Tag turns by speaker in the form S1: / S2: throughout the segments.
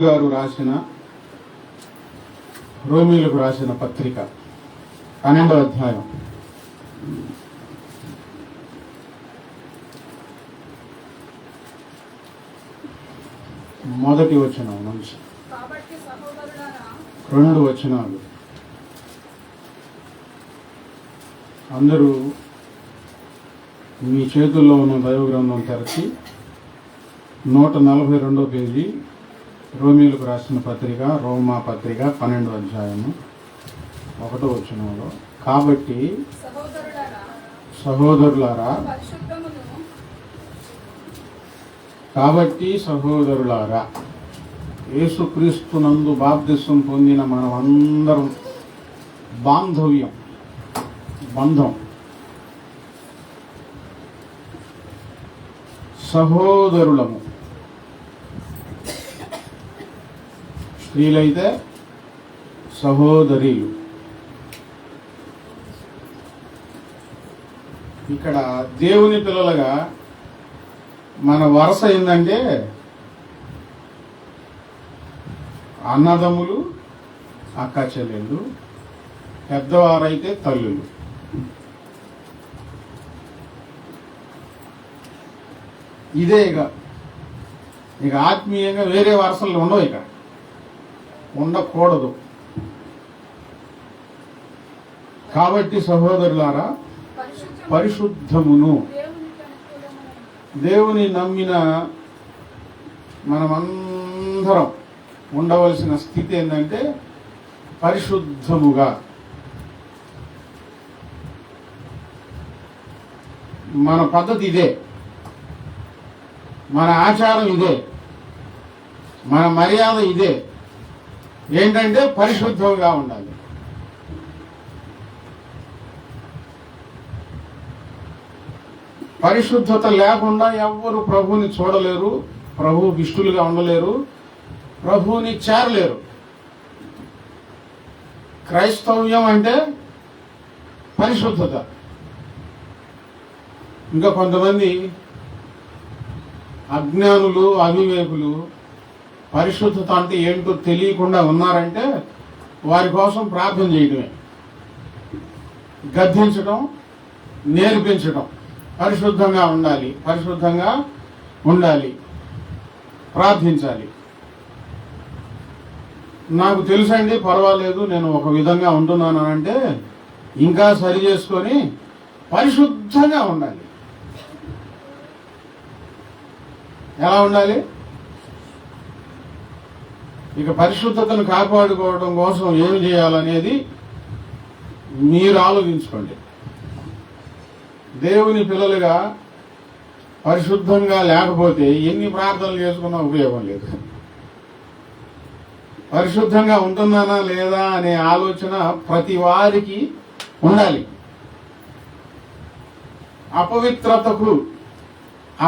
S1: గారు రాసిన రోమీలకు రాసిన పత్రిక 12వ అధ్యాయం మొదటి వచనం నుంచి 2 వచనాలు. అందరూ మీ చేతుల్లో ఉన్న దైవ గ్రంథం తెరచి 142వ పేజీ రోమీలకు రాసిన పత్రిక, రోమా పత్రిక 12వ అధ్యాయము 1వ వచనంలో, కాబట్టి సహోదరులారా యేసుక్రీస్తునందు బాప్తిసం పొందిన మనమందరం బంధం సహోదరులము. స్త్రీలైతే సహోదరీలు. ఇక్కడ దేవుని పిల్లలుగా మన వరుస ఏంటంటే అన్నదమ్ములు, అక్క చెల్లెళ్ళు, పెద్దవారైతే తల్లులు. ఇదే ఇక ఆత్మీయంగా వేరే వరుసలు ఉండవు, ఇక ఉండకూడదు. కాబట్టి సహోదరులారా, పరిశుద్ధమును, దేవుని నమ్మిన మనమందరం ఉండవలసిన స్థితి ఏంటంటే పరిశుద్ధముగా. మన పద్ధతి ఇదే, మన ఆచారం ఇదే, మన మర్యాద ఇదే. ఏంటంటే పరిశుద్ధంగా ఉండాలి. పరిశుద్ధత లేకుండా ఎవ్వరు ప్రభువుని చూడలేరు, ప్రభువుకి ఇష్టలుగా ఉండలేరు, ప్రభువుని చేరలేరు. క్రైస్తవ్యం అంటే పరిశుద్ధత. ఇంకా కొంతమంది అజ్ఞానులు, అవివేకులు పరిశుద్ధత అంటే ఏంటో తెలియకుండా ఉన్నారంటే వారి కోసం ప్రార్థన చేయడమే, గద్దించడం, నేర్పించడం. పరిశుద్ధంగా ఉండాలి, ప్రార్థించాలి. నాకు తెలుసండి, పర్వాలేదు, నేను ఒక విధంగా ఉంటున్నాను అంటే ఇంకా సరి చేసుకొని పరిశుద్ధంగా ఉండాలి. ఎలా ఉండాలి? ఇక పరిశుద్ధతను కాపాడుకోవడం కోసం ఏమి చేయాలనేది మీరు ఆలోచించుకోండి. దేవుని పిల్లలుగా పరిశుద్ధంగా లేకపోతే ఎన్ని ప్రార్థనలు చేసుకున్నా ఉపయోగం లేదు. పరిశుద్ధంగా ఉంటున్నానా లేదా అనే ఆలోచన ప్రతి వారికి ఉండాలి. అపవిత్రతకు,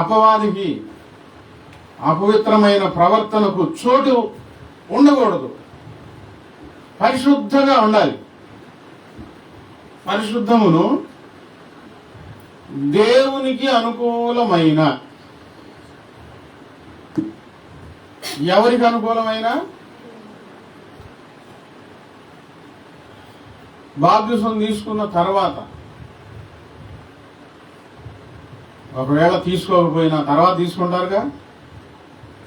S1: అపవాదికి, అపవిత్రమైన ప్రవర్తనకు చోటు ఉండకూడదు. పరిశుద్ధంగా ఉండాలి. పరిశుద్ధమును దేవునికి అనుకూలమైన, ఎవరికి అనుకూలమైన? బాప్తిసం తీసుకున్న తర్వాత, ఒకవేళ తీసుకోకపోయినా తర్వాత తీసుకుంటారుగా,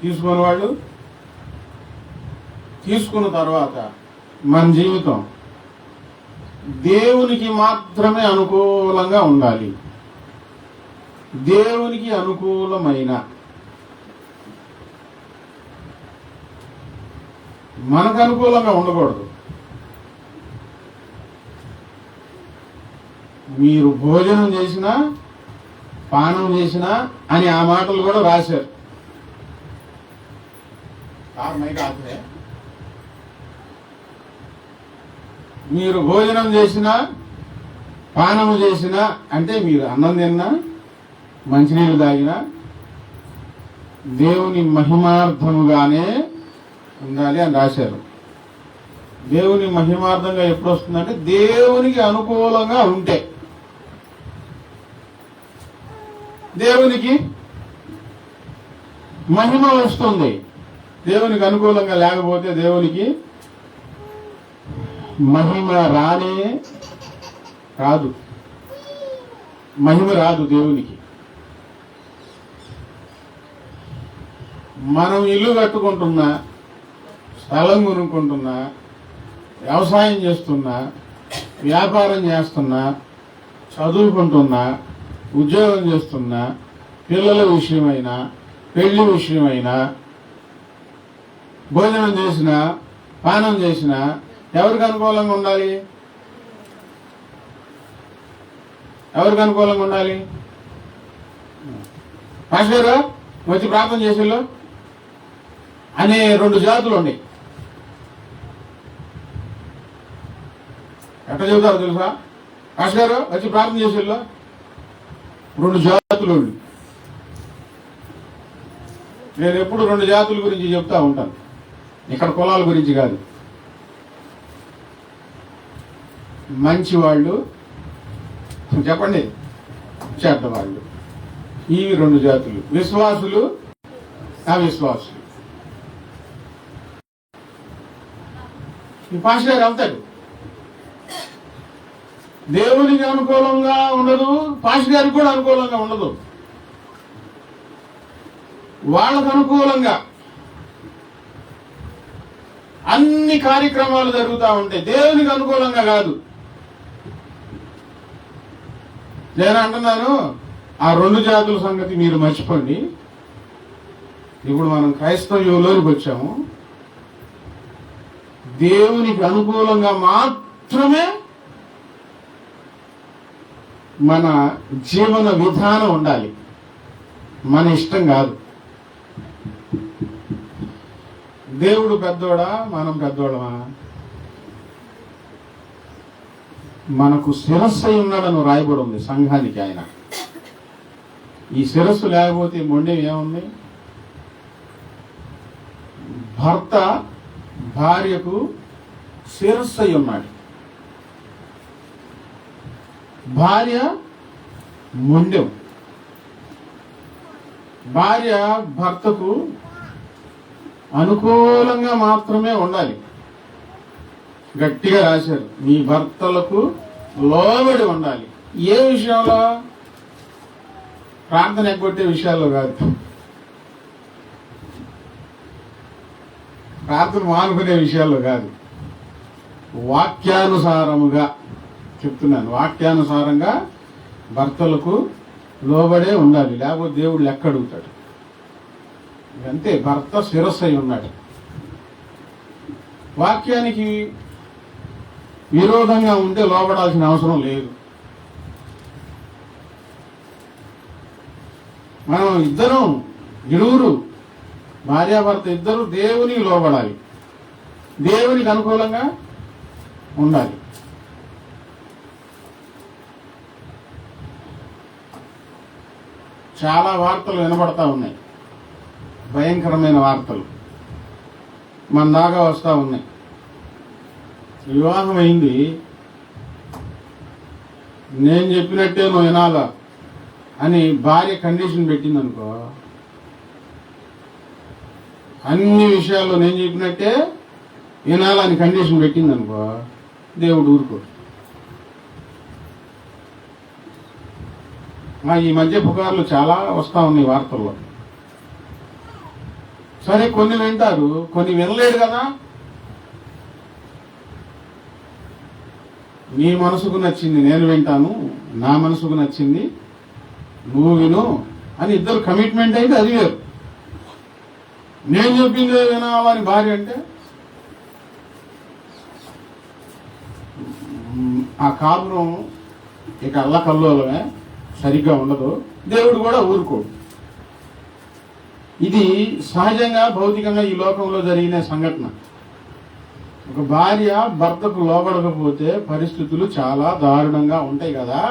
S1: తీసుకున్న వాళ్ళు. తీసుకున్న తర్వాత మన జీవితం దేవునికి మాత్రమే అనుకూలంగా ఉండాలి. దేవునికి అనుకూలమైన, మనకు అనుకూలంగా ఉండకూడదు. మీరు భోజనం చేసినా, పానం చేసినా అని ఆ మాటలు కూడా రాశారు. మీరు భోజనం చేసినా, పానము చేసినా అంటే మీరు అన్నం తిన్నా, మంచినీళ్ళు తాగినా దేవుని మహిమార్థముగానే ఉండాలి అని రాశారు. దేవుని మహిమార్థంగా ఎప్పుడు వస్తుందంటే దేవునికి అనుకూలంగా ఉంటే. దేవునికి మహిమ వస్తుంది. దేవునికి అనుకూలంగా లేకపోతే దేవునికి మహిమ రానే రాదు. మహిమ రాదు దేవునికి. మనం ఇల్లు కట్టుకుంటున్నా, స్థలం కొనుక్కుంటున్నా, వ్యవసాయం చేస్తున్నా, వ్యాపారం చేస్తున్నా, చదువుకుంటున్నా, ఉద్యోగం చేస్తున్నా, పిల్లల విషయమైనా, పెళ్లి విషయమైనా, భోజనం చేసినా, పానం చేసినా ఎవరికి అనుకూలంగా ఉండాలి? ఎవరికి అనుకూలంగా ఉండాలి? పాస్టర్ గారు వచ్చి ప్రార్థన చేసేలో అనే 2 జాతులు ఉన్నాయి. ఎట్లా చెబుతారు తెలుసా? పాస్టర్ గారు వచ్చి ప్రార్థన చేసేలో 2 జాతులు. నేను ఎప్పుడు 2 జాతుల గురించి చెప్తా ఉంటాను. ఇక్కడ కులాల గురించి కాదు. మంచి వాళ్ళు, చెప్పండి, చెడ్డవాళ్ళు. ఇవి 2 జాతులు. విశ్వాసులు, అవిశ్వాసులు. ఈ పాస్టర్ గారు అవుతాడు. దేవునికి అనుకూలంగా ఉండదు, పాస్టర్ గారికి కూడా అనుకూలంగా ఉండదు. వాళ్ళకు అనుకూలంగా అన్ని కార్యక్రమాలు జరుగుతూ ఉంటాయి, దేవునికి అనుకూలంగా కాదు. నేను అంటున్నాను, ఆ 2 జాతుల సంగతి మీరు మర్చిపోండి. ఇప్పుడు మనం క్రైస్తవ యుగంలోకి వచ్చాము. దేవునికి అనుకూలంగా మాత్రమే మన జీవన విధానం ఉండాలి, మన ఇష్టం కాదు. దేవుడు పెద్దోడా, మనం పెద్దోడమా? మనకు శిరస్సు అయి ఉన్నాడని రాయబడి ఉంది సంఘానికి. ఆయన ఈ శిరస్సు లేకపోతే మొండెం ఏముంది? భర్త భార్యకు శిరస్సు అయి ఉన్నాడు, భార్య మొండెం. భార్య భర్తకు అనుకూలంగా మాత్రమే ఉండాలి. గట్టిగా రాశారు, మీ భర్తలకు లోబడి ఉండాలి. ఏ విషయంలో? ప్రార్థన ఎగ్గొట్టే విషయాల్లో కాదు, ప్రార్థన మానుకునే విషయాల్లో కాదు, వాక్యానుసారముగా చెప్తున్నాను. వాక్యానుసారంగా భర్తలకు లోబడే ఉండాలి, లేకపోతే దేవుడు లెక్క అడుగుతాడు. అంతే, భర్త శిరస్సు అయి ఉన్నాడు. వాక్యానికి విరోధంగా ఉంటే లోబడాల్సిన అవసరం లేదు. మనం ఇరువురు భార్యాభర్త ఇద్దరు దేవునికి లోబడాలి, దేవునికి అనుకూలంగా ఉండాలి. చాలా వార్తలు వినబడతా ఉన్నాయి, భయంకరమైన వార్తలు మన దాకా వస్తూ ఉన్నాయి. వివాహం అయింది, నేను చెప్పినట్టే నువ్వు వినాలా అని భార్య కండిషన్ పెట్టింది అనుకో, అన్ని విషయాల్లో నేను చెప్పినట్టే వినాలని కండిషన్ పెట్టింది అనుకో, దేవుడు ఊరుకోడు. ఈ మధ్య పుకార్లు చాలా వస్తూ ఉన్నాయి వార్తల్లో. సరే, కొన్ని వింటారు, కొన్ని వినలేడు కదా. నీ మనసుకు నచ్చింది నేను వింటాను, నా మనసుకు నచ్చింది నువ్వు విను అని ఇద్దరు కమిట్మెంట్ అయితే అది వేరు. నేను చెప్పింది వినాలని భార్య అంటే ఆ కాపురం ఇక అల్లకల్లోలమే, సరిగ్గా ఉండదు. దేవుడు కూడా ఊరుకోడు. ఇది సహజంగా భౌతికంగా ఈ లోకంలో జరిగిన సంఘటన. ఒక భార్య భర్తకు లోబడకపోతే పరిస్థితులు చాలా దారుణంగా ఉంటాయి కదా.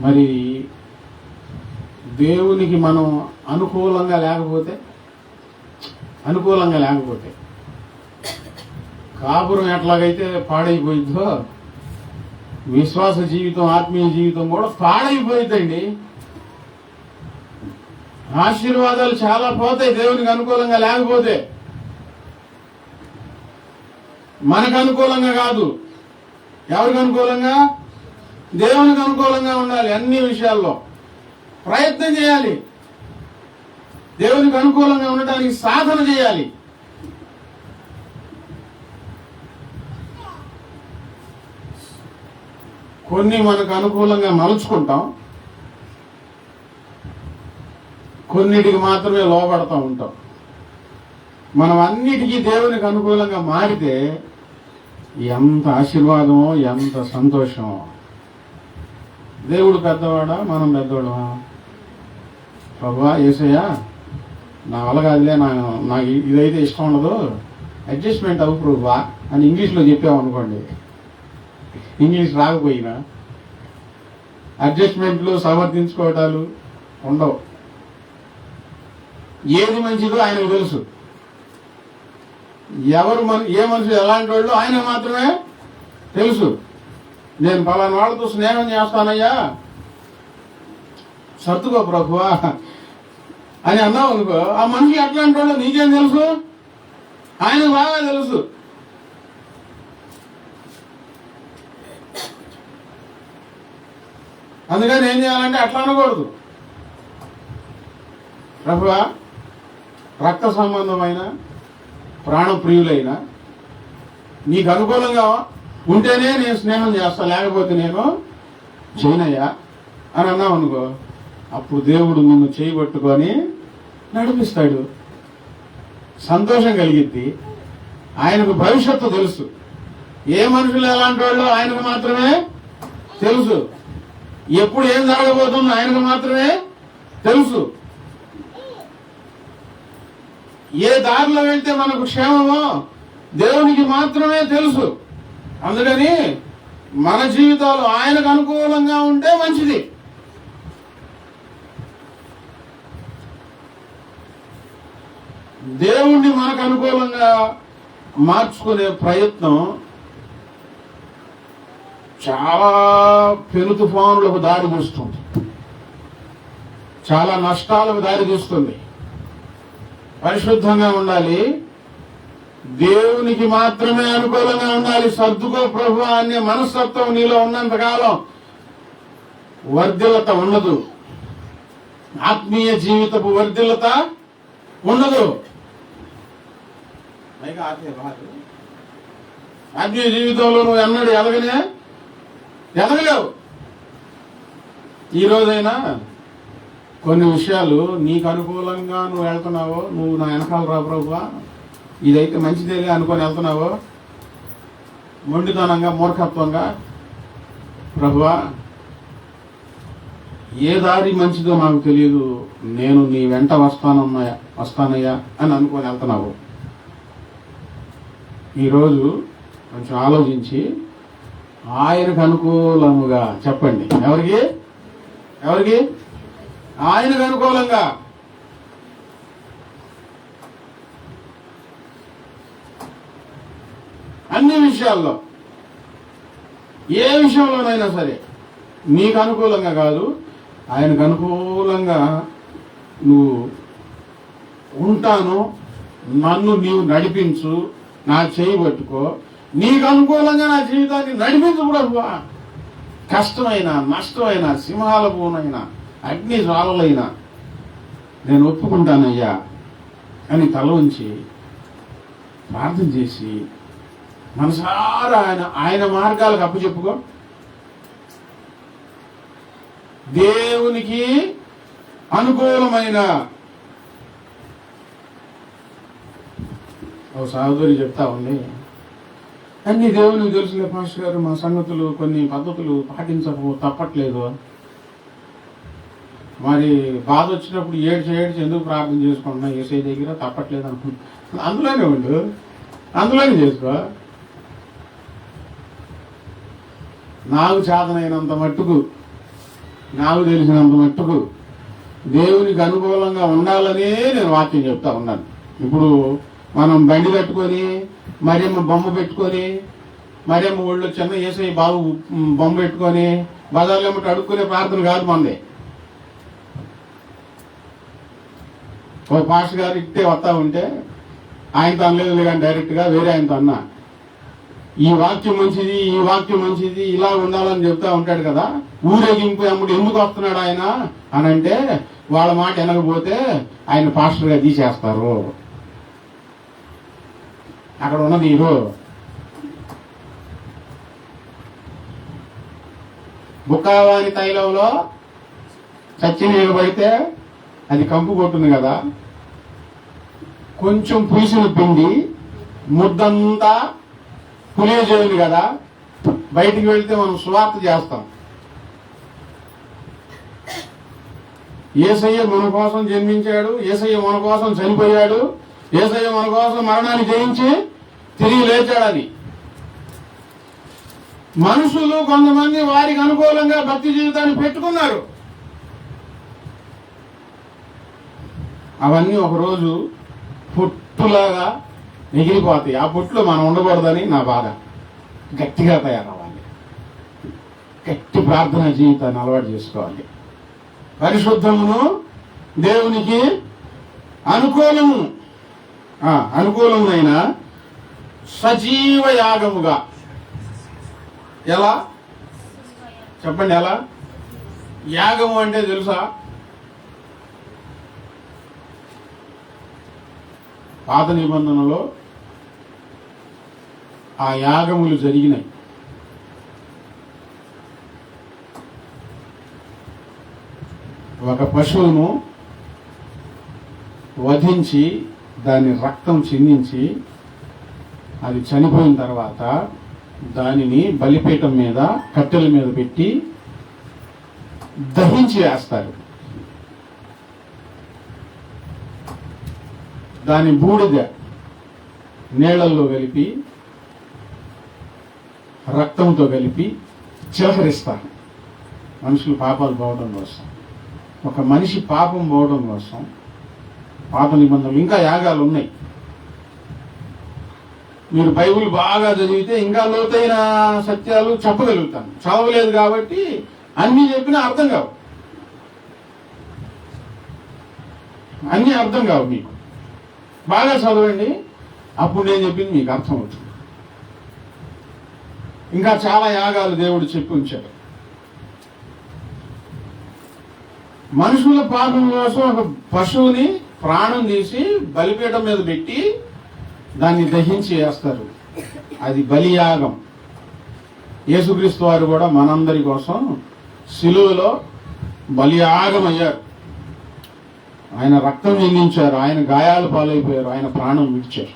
S1: మరి దేవునికి మనం అనుకూలంగా లేకపోతే కాపురం ఎట్లాగైతే పాడైపోయిందో విశ్వాస జీవితం, ఆత్మీయ జీవితం కూడా పాడైపోయిందండి. ఆశీర్వాదాలు చాలా పోతాయి దేవునికి అనుకూలంగా లేకపోతే. మనకు అనుకూలంగా కాదు, ఎవరికి అనుకూలంగా? దేవునికి అనుకూలంగా ఉండాలి. అన్ని విషయాల్లో ప్రయత్నం చేయాలి. దేవునికి అనుకూలంగా ఉండడానికి సాధన చేయాలి. కొన్ని మనకు అనుకూలంగా మలుచుకుంటాం, కొన్నిటికి మాత్రమే లోబడతా ఉంటాం. మనం అన్నిటికీ దేవునికి అనుకూలంగా మారితే ఎంత ఆశీర్వాదమో, ఎంత సంతోషమో. దేవుడు పెద్దవాడా, మనం పెద్దవాడమా? ప్రభువా యేసయ్యా, నా వల్ల కాదులే, నాకు ఇదైతే ఇష్టం ఉండదు, అడ్జస్ట్మెంట్ అవ్వు ప్రభువా అని ఇంగ్లీష్లో చెప్పామనుకోండి, ఇంగ్లీష్ రాకపోయినా అడ్జస్ట్మెంట్లు, సమర్థించుకోవటాలు ఉండవు. ఏది మంచిదో ఆయనకు తెలుసు. ఏ మనుషులు ఎలాంటి వాళ్ళు ఆయన మాత్రమే తెలుసు. నేను పలానా వాళ్ళతో స్నేహం చేస్తానయ్యా, సర్దుకో ప్రభువా అని అన్నావు అనుకో, ఆ మనిషి ఎట్లాంటి వాళ్ళు నీకేం తెలుసు? ఆయనకు బాగా తెలుసు. అందుకని ఏం చేయాలంటే అట్లా అనకూడదు. ప్రభువా, రక్త సంబంధమైన ప్రాణప్రియులైన నీకు అనుకూలంగా ఉంటేనే నేను స్నేహం చేస్తా, లేకపోతే నేను చేయనయ్యా అని అన్నావు అనుకో, అప్పుడు దేవుడు నిన్ను చేయబట్టుకొని నడిపిస్తాడు. సంతోషం కలిగిద్ది. ఆయనకు భవిష్యత్తు తెలుసు. ఏ మనుషులు ఎలాంటి వాళ్ళు ఆయనకు మాత్రమే తెలుసు. ఎప్పుడు ఏం జరగబోతుందో ఆయనకు మాత్రమే తెలుసు. ఏ దారిలో వెళ్తే మనకు క్షేమమో దేవునికి మాత్రమే తెలుసు. అందుకని మన జీవితాలు ఆయనకు అనుకూలంగా ఉంటే మంచిది. దేవుణ్ణి మనకు అనుకూలంగా మార్చుకునే ప్రయత్నం చాలా పెను తుఫానులకు దారి తీస్తుంది, చాలా నష్టాలకు దారి తీస్తుంది. పరిశుద్ధంగా ఉండాలి, దేవునికి మాత్రమే అనుకూలంగా ఉండాలి. సర్దుకో ప్రభువా అనే మనస్తత్వం నీలో ఉన్నంతకాలం వర్ధిల్లత ఉండదు, ఆత్మీయ జీవితపు వర్ధిల్లత ఉండదు. ఆత్మీయ జీవితంలో నువ్వు ఎన్నడూ ఎదగలేవు. ఈ రోజైనా కొన్ని విషయాలు నీకు అనుకూలంగా నువ్వు వెళ్తున్నావో, నువ్వు నా వెనకాల రా ప్రభువా, ఇదైతే మంచిదేలే అనుకొని వెళ్తున్నావో, మొండితనంగా, మూర్ఖత్వంగా, ప్రభువా ఏ దారి మంచిదో నాకు తెలియదు, నేను నీ వెంట వస్తానయ్యా అని అనుకొని వెళ్తున్నావు. ఈరోజు కొంచెం ఆలోచించి ఆయనకు అనుకూలముగా చెప్పండి. ఎవరికి? ఆయనకు అనుకూలంగా. అన్ని విషయాల్లో, ఏ విషయంలోనైనా సరే నీకు అనుకూలంగా కాదు, ఆయనకు అనుకూలంగా నువ్వు ఉంటాను, నన్ను నీవు నడిపించు, నా చేయి పట్టుకో, నీకు అనుకూలంగా నా జీవితాన్ని నడిపించు ప్రభువా. కష్టమైన, నష్టమైన, సింహాల పూనైనా, అగ్ని జ్వాలలైనా నేను ఒప్పుకుంటానయ్యా అని తల ఉంచి ప్రార్థన చేసి మనసారా ఆయన మార్గాలకు అప్పచెప్పుకో. దేవునికి అనుకూలమైన ఓ సహోదరి చెప్తా ఉంది, అన్ని దేవునికి తెలుసులే పాస్టర్ గారు, మా సంగతులు కొన్ని పద్ధతులు తప్పట్లేదు, మరి బాధ వచ్చినప్పుడు ఏడ్చి ఎందుకు ప్రార్థన చేసుకుంటున్నా ఏసై దగ్గర, తప్పట్లేదు అనుకుంటున్నా. అందులోనే ఉండు, అందులోనే చేసుకో. నాకు చేతనైనంత మట్టుకు, నాకు తెలిసినంత మట్టుకు దేవునికి అనుకూలంగా ఉండాలనే నేను వాక్యం చెప్తా ఉన్నాను. ఇప్పుడు మనం బండి కట్టుకొని, మరేమో బొమ్మ పెట్టుకొని, మరేమో ఊళ్ళో చిన్న ఏసై బాబు బొమ్మ పెట్టుకొని బజార్లో ఏమిటి అడుక్కునే ప్రార్థన కాదు మంది. ఓ పాస్టర్ గారు ఇట్టే వస్తా ఉంటే ఆయనతో అనలేదు కానీ డైరెక్ట్గా వేరే ఆయనతో అన్నా, ఈ వాక్యం మంచిది, ఈ వాక్యం మంచిది, ఇలా ఉండాలని చెప్తా ఉంటాడు కదా, ఊరేగింపు అమ్ముడు ఎందుకు వస్తున్నాడు ఆయన అని అంటే వాళ్ళ మాట వినకపోతే ఆయన పాస్టర్గా తీసేస్తారు. అక్కడ ఉన్నది హీరో. బుక్కావాని తైలంలో చచ్చి నీళ్ళు పడితే అది కంపు కొట్టుంది కదా, కొంచెం పులిసిన పిండి ముద్దంతా పులియజేయుడు కదా, బయటికి వెళ్తే మనం సువార్త చేస్తాం. యేసయ్య మన కోసం జన్మించాడు, యేసయ్య మన కోసం చనిపోయాడు, యేసయ్య మన కోసం మరణాన్ని జయించి తిరిగి లేచాడని మనుషులు కొంతమంది వారికి అనుకూలంగా భక్తి జీవితాన్ని పెట్టుకున్నారు. అవన్నీ ఒకరోజు పొట్టులాగా ఎగిరిపోతాయి. ఆ పొట్టులో మనం ఉండకూడదని నా బాధ. గట్టిగా తయారవ్వాలి, గట్టి ప్రార్థనా జీవితాన్ని అలవాటు చేసుకోవాలి. పరిశుద్ధమును దేవునికి అనుకూలమైన సజీవ యాగముగా. ఎలా చెప్పండి? ఎలా యాగము అంటే తెలుసా? పాత నిబంధనలో ఆ యాగములు జరిగినాయి. ఒక పశువును వధించి దాని రక్తం చిందించి అది చనిపోయిన తర్వాత దానిని బలిపీఠం మీద కట్టెల మీద పెట్టి దహించి వేస్తారు. దాని బూడిద నీళ్లలో కలిపి రక్తంతో కలిపి చిలకరిస్తారు. మనుషులు పాపాలు పోవడం కోసం, ఒక మనిషి పాపం పోవడం కోసం పాత నిబంధనలు ఇంకా యాగాలు ఉన్నాయి. మీరు బైబిల్ బాగా చదివితే ఇంకా లోతైన సత్యాలు చెప్పగలుగుతాను. చదవలేదు కాబట్టి అన్నీ చెప్పినా అర్థం కావు, అన్నీ అర్థం కావు. మీకు బాగా చదవండి, అప్పుడు నేను చెప్పింది మీకు అర్థం అవుతుంది. ఇంకా చాలా యాగాలు దేవుడు చెప్పి ఉంచాడు. మనుషుల పాపం కోసం ఒక పశువుని ప్రాణం తీసి బలిపీఠం మీద పెట్టి దాన్ని దహించి వేస్తారు. అది బలియాగం. యేసుక్రీస్తు వారు కూడా మనందరి కోసం శిలువలో బలియాగం అయ్యారు. ఆయన రక్తం చెందించారు, ఆయన గాయాలు పాలైపోయారు, ఆయన ప్రాణం విడిచారు,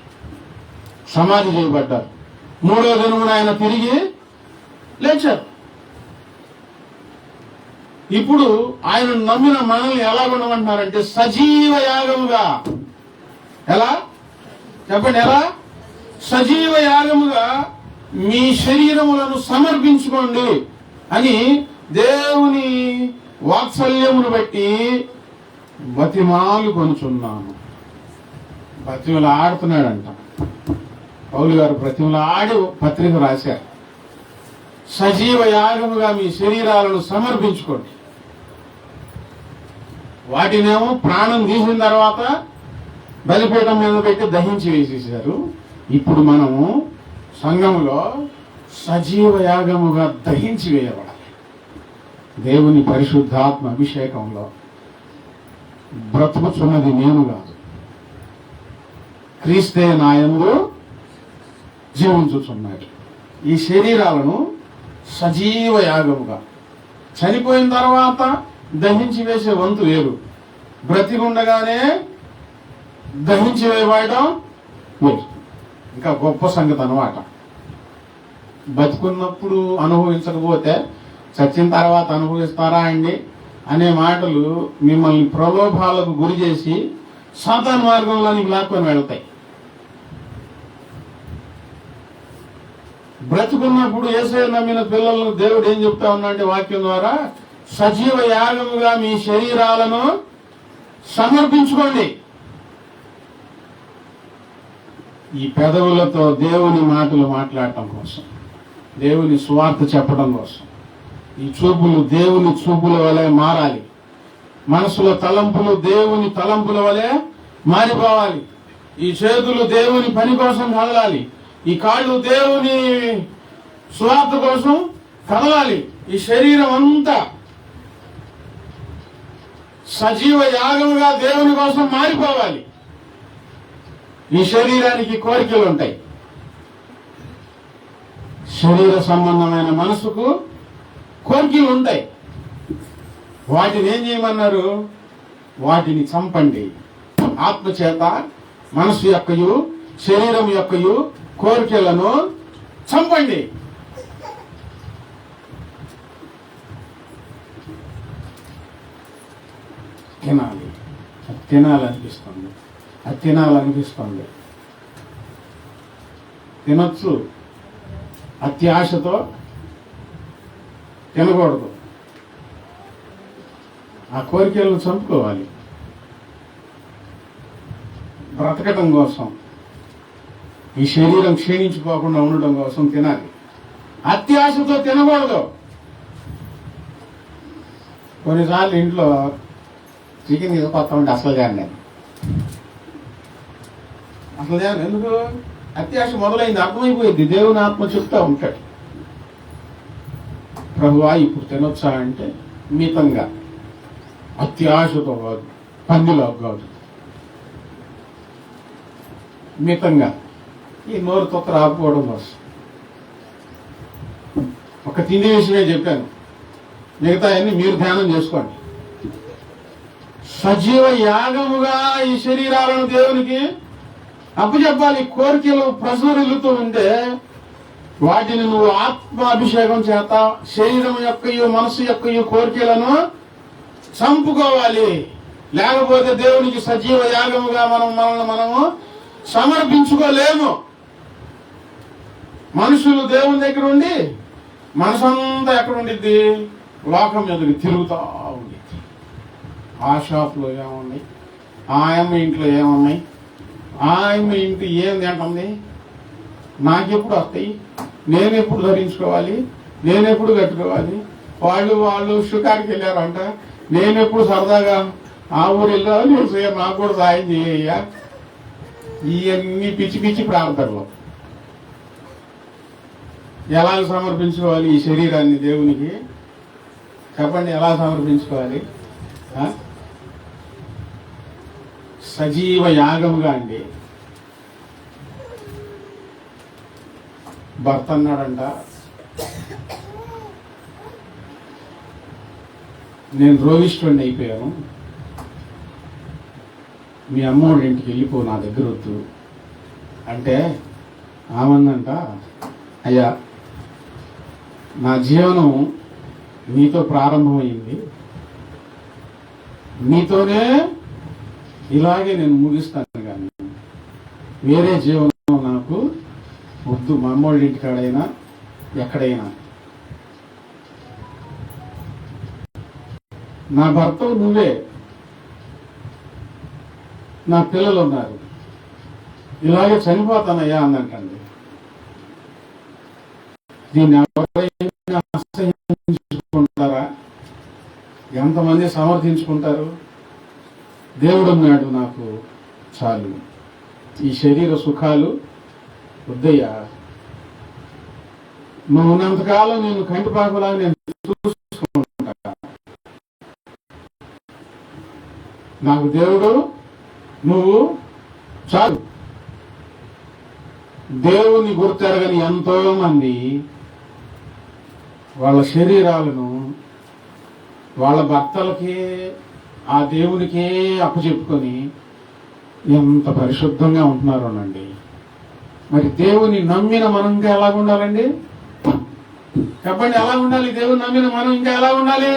S1: సమాధి చేయబడ్డారు. 3వ దినమున ఆయన తిరిగి లేచారు. ఇప్పుడు ఆయన నమ్మిన మనల్ని ఎలా ఉండమంటున్నారంటే సజీవ యాగముగా. ఎలా చెప్పండి? ఎలా? సజీవ యాగముగా మీ శరీరములను సమర్పించుకోండి అని దేవుని వాత్సల్యమును బట్టి బతిమాలు కొనుచున్నాను. బతిమలు ఆడుతున్నాడంట పౌలు గారు. బ్రతిమలు ఆడి పత్రిక రాశారు. సజీవ యాగముగా మీ శరీరాలను సమర్పించుకోండి. వాటినేమో ప్రాణం తీసిన తర్వాత బలిపీఠం మీద పెట్టి దహించి వేసేసారు. ఇప్పుడు మనము సంఘములో సజీవ యాగముగా దహించి వేయబడాలి. దేవుని పరిశుద్ధాత్మ అభిషేకంలో బ్రతుకుచున్నది నేను కాదు, క్రీస్తే నాయందు జీవించుచున్నాడు. ఈ శరీరాలను సజీవ యాగముగా, చనిపోయిన తర్వాత దహించి వేసే వంతు వేరు, బ్రతికుండగానే దహించి వేయడం వేరు. ఇంకా గొప్ప సంగతి అన్నమాట. బతుకున్నప్పుడు అనుభవించకపోతే చచ్చిన తర్వాత అనుభవిస్తారా అండి అనే మాటలు మిమ్మల్ని ప్రలోభాలకు గురి చేసి సాతాను మార్గంలోనికి లాక్కొని వెళ్తాయి. బ్రతుకున్నప్పుడు యేసయ్య నమ్మిన పిల్లలను దేవుడు ఏం చెప్తా ఉన్నాడంటే వాక్యం ద్వారా, సజీవ యాగముగా మీ శరీరాలను సమర్పించుకోండి. ఈ పెదవులతో దేవుని మాటలు మాట్లాడటం కోసం, దేవుని సువార్త చెప్పడం కోసం, ఈ చూపులు దేవుని చూపుల వలె మారాలి. మనసులో తలంపులు దేవుని తలంపుల వలె మారిపోవాలి. ఈ చేతులు దేవుని పని కోసం కదలాలి. ఈ కాళ్ళు దేవుని సువార్త కోసం కదలాలి. ఈ శరీరం అంతా సజీవ యాగముగా దేవుని కోసం మారిపోవాలి. ఈ శరీరానికి కోరికలు ఉంటాయి. శరీర సంబంధమైన మనసుకు కోరికలు ఉంటాయి. వాటిని ఏం చేయమన్నారు? వాటిని చంపండి. ఆత్మచేత మనసు యొక్కయు శరీరం యొక్కయు కోరికలను చంపండి. తినాలి, అది తినాలనిపిస్తుంది, అది తినాలనిపిస్తుంది. తినొచ్చు, అత్యాశతో తినకూడదు. ఆ కోరికలను చంపుకోవాలి. బ్రతకటం కోసం, ఈ శరీరం క్షీణించిపోకుండా ఉండడం కోసం తినాలి. అత్యాశతో తినకూడదు. కొన్నిసార్లు ఇంట్లో చికెన్ తీసుకొస్తా ఉంటే అసలు చేయండి, అసలు చేయండి. ఎందుకు? అత్యాశ మొదలైంది, అర్థమైపోయింది. దేవుని ఆత్మ చెప్తా ఉంటాడు, ప్రభువా ఇప్పుడు తినొచ్చా అంటే మితంగా, అత్యాశతో కాదు, పందిలో కాదు, మితంగా. ఈ నోరు తొత్తర ఆపుకోవడం కోసం ఒక తిండి విషయమే చెప్పాను. మిగతా అన్ని మీరు ధ్యానం చేసుకోండి. సజీవ యాగముగా ఈ శరీరాలను దేవునికి అప్పచెప్పాలి. కోరికలు ప్రసురిల్లుతూ ఉంటే వాటిని నువ్వు ఆత్మాభిషేకం చేత శరీరం యొక్కయు మనసు యొక్కయు కోరికలను చంపుకోవాలి. లేకపోతే దేవునికి సజీవ యాగముగా మనము సమర్పించుకోలేము. మనుషులు దేవుని దగ్గర ఉండి మనసంతా ఎక్కడ ఉండిద్ది? లోకం మీదకి తిరుగుతా ఉండిద్ది. ఆ షాప్లో ఏమున్నాయి, ఆయమ్మ ఇంట్లో ఏమున్నాయి, ఆయమ్మ ఇంటి ఏం తింటుంది, నాకెప్పుడు వస్తాయి, నేనెప్పుడు ధరించుకోవాలి, నేనెప్పుడు కట్టుకోవాలి, వాళ్ళు షికారుకి వెళ్ళారంట, నేనెప్పుడు సరదాగా ఆ ఊరు వెళ్ళాలి, నాకు కూడా సాయం చేయ్యా. ఇవన్నీ పిచ్చి పిచ్చి ప్రార్థనలు. ఎలా సమర్పించుకోవాలి ఈ శరీరాన్ని దేవునికి? చెప్పండి, ఎలా సమర్పించుకోవాలి? సజీవ యాగముగా అండి. భర్త అన్నాడంట, నేను రోగిష్ఠుడిని అయిపోయాను, మీ అమ్మోడి ఇంటికి వెళ్ళిపో, నా దగ్గర వద్దు అంటే ఆమందంట, అయ్యా నా జీవనం నీతో ప్రారంభమైంది, నీతోనే ఇలాగే నేను ముగిస్తాను, కానీ వేరే జీవనం నాకు వద్దు, మా అమ్మోళ్ళ ఇంటికాడైనా ఎక్కడైనా. నా భర్త నువ్వే, నా పిల్లలు ఉన్నారు, ఇలాగే చనిపోతానయ్యా అందంటండి. దీన్ని ఎవరైనా అసహించుకుంటారా? ఎంతమంది సమర్థించుకుంటారు? దేవుడు ఉన్నాడు, నాకు చాలు, ఈ శరీర సుఖాలు వద్దయ్యా, నువ్వు ఉన్నంతకాలం నేను కంటిపాకులా నేను చూసుకుంటా, నాకు దేవుడు నువ్వు చాలు. దేవుని గుర్తెరగని ఎంతో మంది వాళ్ళ శరీరాలను వాళ్ళ భర్తలకే ఆ దేవునికే అప్పచెప్పుకొని ఎంత పరిశుద్ధంగా ఉంటున్నారోనండి. మరి దేవుని నమ్మిన మనం ఇంకా ఎలా ఉండాలండి? చెప్పండి, ఎలా ఉండాలి? దేవుని నమ్మిన మనం ఇంకా ఎలా ఉండాలి?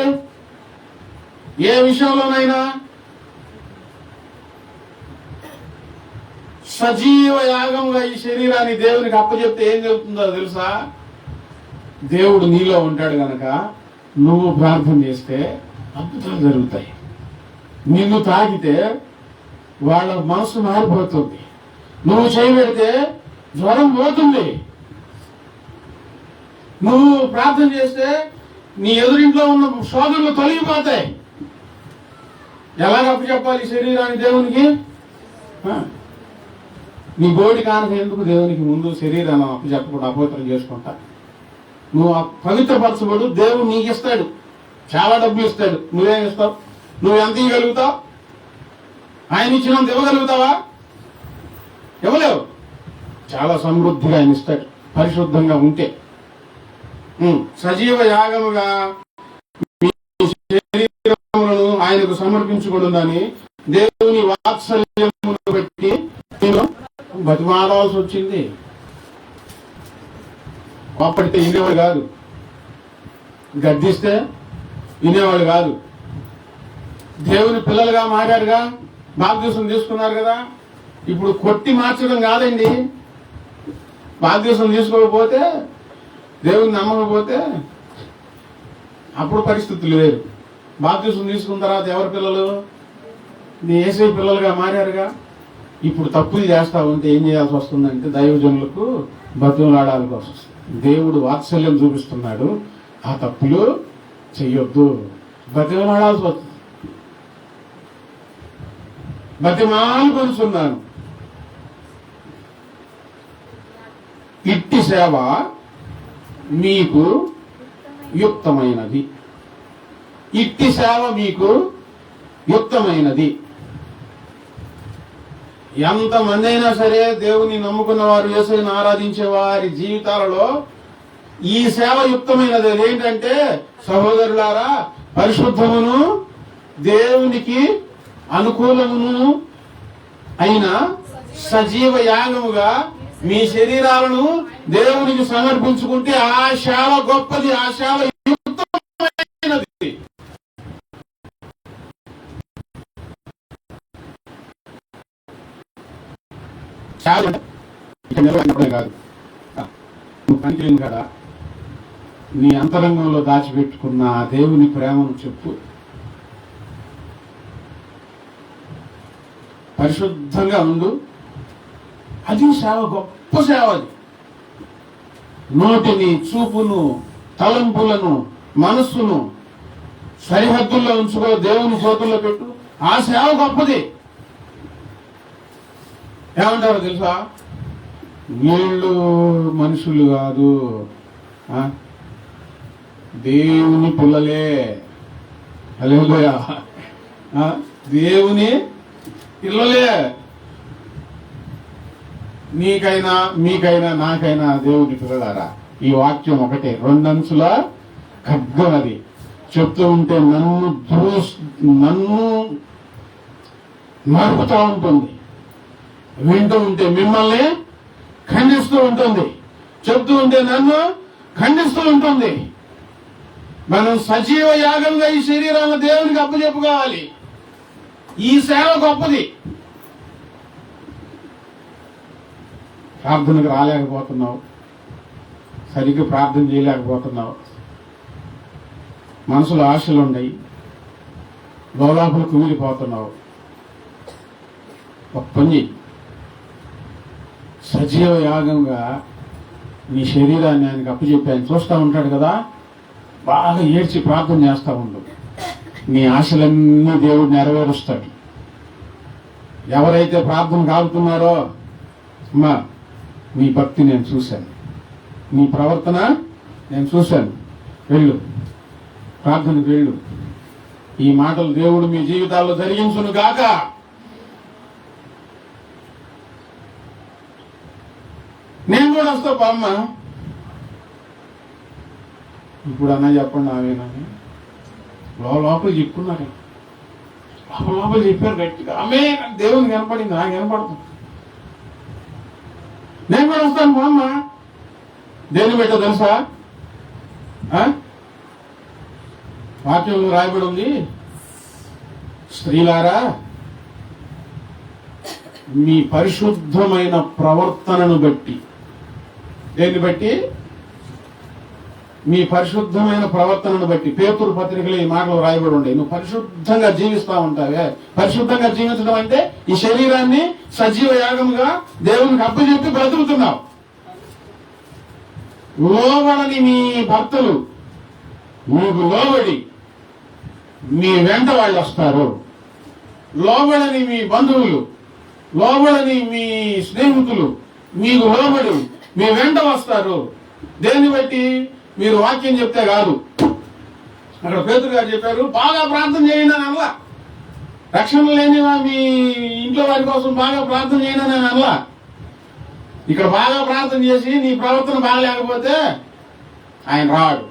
S1: ఏ విషయంలోనైనా సజీవ యాగంగా ఈ శరీరాన్ని దేవునికి అప్పచెప్తే ఏం జరుగుతుందో తెలుసా? దేవుడు నీలో ఉంటాడు గనక నువ్వు ప్రార్థన చేస్తే అద్భుతాలు జరుగుతాయి. నిన్ను తాకితే వాళ్ళ మనసు మారిపోతుంది. నువ్వు చేయబెడితే జ్వరం పోతుంది. నువ్వు ప్రార్థన చేస్తే నీ ఎదురింట్లో ఉన్న శోధనలు తొలగిపోతాయి. ఎలాగ అప్పచెప్పాలి శరీరాన్ని దేవునికి? నీ బోడి కానుక ఎందుకు దేవునికి ముందు శరీరాన్ని చెప్పకుండా అపవిత్రం చేసుకుంటా? నువ్వు పవిత్రపరచబడు, దేవుడు నీకు ఇస్తాడు, చాలా డబ్బులు ఇస్తాడు. నువ్వేం ఇస్తావు? నువ్వు ఎంత ఇవ్వగలుగుతావు? ఆయన ఇచ్చినంత ఇవ్వగలుగుతావా? ఇవ్వలేవు. చాలా సమృద్ధిగా ఆయన ఇస్తాడు పరిశుద్ధంగా ఉంటే. సజీవ యాగముగా మీ శరీరములను ఆయనకు సమర్పించుకుందని దేవుని వాత్సల్యమును బట్టి నేను బతిమాడాల్సి వచ్చింది. కోపడితే వినేవాడు కాదు, గద్దిస్తే వినేవాడు కాదు. దేవుని పిల్లలుగా మారారుగా, బాప్తీసం తీసుకున్నారు కదా. ఇప్పుడు కొట్టి మార్చడం కాదండి. బాప్తీసం తీసుకోకపోతే, దేవుని నమ్మకపోతే అప్పుడు పరిస్థితులు వేరు. బాప్తీసం తీసుకున్న తర్వాత ఎవరి పిల్లలు? నీ యేసయ్య పిల్లలుగా మారారుగా. ఇప్పుడు తప్పులు చేస్తా ఉంటే ఏం చేయాల్సి వస్తుందంటే దైవజనులకు బతులాడాల్సి వస్తుంది. దేవుడు వాత్సల్యం చూపిస్తున్నాడు, ఆ తప్పులు చెయ్యొద్దు, బతిలాడాల్సి వస్తుంది. బతిమాలు కొలుస్తున్నాను. ఇట్టి సేవ మీకు యుక్తమైనది. ఇట్టి సేవ మీకు యుక్తమైనది. ఎంతమంది అయినా సరే దేవుని నమ్ముకున్న వారు, యేసుని ఆరాధించే వారి జీవితాలలో ఈ సేవ యుక్తమైనది. ఏంటంటే సహోదరులారా, పరిశుద్ధమును దేవునికి అనుకూలమును అయిన సజీవ యాగముగా మీ శరీరాలను దేవునికి సమర్పించుకుంటే ఆ సేవ గొప్పది, ఆ సేవ యుక్తమైనది. కాదు, నువ్వు పనికిలేని కదా, నీ అంతరంగంలో దాచిపెట్టుకున్న ఆ దేవుని ప్రేమను చెప్పు. పరిశుద్ధంగా ఉండు. అది సేవ, గొప్ప సేవ. అది నోటిని, చూపును, తలంపులను, మనస్సును సరిహద్దుల్లో ఉంచుకో, దేవుని చేతుల్లో పెట్టు. ఆ సేవ గొప్పది. ఏమంటారో తెలుసా? వీళ్ళు మనుషులు కాదు, దేవుని పిల్లలే. హల్లెలూయా. దేవుని పిల్లలే. నీకైనా, మీకైనా, నాకైనా దేవుని పిల్లలారా, ఈ వాక్యం ఒకటే, రెండంచుల ఖడ్గం. అది చెప్తూ ఉంటే నన్ను నరుకుతూ ఉంటుంది, వింటూ ఉంటే మిమ్మల్ని ఖండిస్తూ ఉంటుంది, చెప్తూ ఉంటే నన్ను ఖండిస్తూ ఉంటుంది. మనం సజీవ యాగంగా ఈ శరీరాన్ని దేవునికి అప్పచెప్పుకోవాలి. ఈ సేవ గొప్పది. ప్రార్థనకు రాలేకపోతున్నావు, సరిగ్గా ప్రార్థన చేయలేకపోతున్నావు, మనసులో ఆశలు ఉన్నాయి, లోలాపలు కుమిలిపోతున్నావు. ఒక పని చెయ్యి. సజీవ యాగంగా నీ శరీరాన్ని ఆయనకు అప్పచెప్పి ఆయన చూస్తూ ఉంటాడు కదా, బాగా ఏడ్చి ప్రార్థన చేస్తూ ఉండు. నీ ఆశలన్నీ దేవుడు నెరవేరుస్తాడు. ఎవరైతే ప్రార్థన కాగుతున్నారో, అమ్మా నీ భక్తి నేను చూశాను, నీ ప్రవర్తన నేను చూశాను, వెళ్ళు, ప్రార్థనకు వెళ్ళు. ఈ మాటలు దేవుడు మీ జీవితాల్లో జరిగించును గాక. నేను కూడా వస్తా అమ్మ. ఇప్పుడు అన్నా చెప్పండి, ఆమెనని లోపల చెప్పుకున్నారు, లోపల చెప్పారు గట్టిగా. ఆమె దేవుని కనపడింది, నాకు కనపడుతుంది. నేను కూడా వస్తాను మా అమ్మ. దేని పెట్టో తెలుసా? వాక్యంలో రాయబడి ఉంది, స్త్రీలారా మీ పరిశుద్ధమైన ప్రవర్తనను బట్టి. దేన్ని బట్టి? మీ పరిశుద్ధమైన ప్రవర్తనను బట్టి. పేతురు పత్రికలో ఈ మాటలు రాయబడి ఉండే. నువ్వు పరిశుద్ధంగా జీవిస్తా ఉంటావే. పరిశుద్ధంగా జీవించడం అంటే ఈ శరీరాన్ని సజీవ యాగముగా దేవునికి అప్పచెప్పి బ్రతుకుతున్నావు. లోబడని మీ భర్తలు మీకు లోబడి మీ వెంట వాళ్ళు వస్తారు. లోబడని మీ బంధువులు లోబడని మీ స్నేహితులు మీకు లోబడి మీ వెంట వస్తారు. దేన్ని బట్టి? మీరు వాక్యం చెప్తే కాదు. అక్కడ పేతురు గారు చెప్పారు, బాగా ప్రార్థన చేయండి అని అనలా. రక్షణ లేని మీ ఇంట్లో వారి కోసం బాగా ప్రార్థన చేయండి అని అనలా. ఇక్కడ బాగా ప్రార్థన చేసి నీ ప్రవర్తన బాగలేకపోతే ఆయన రాడు.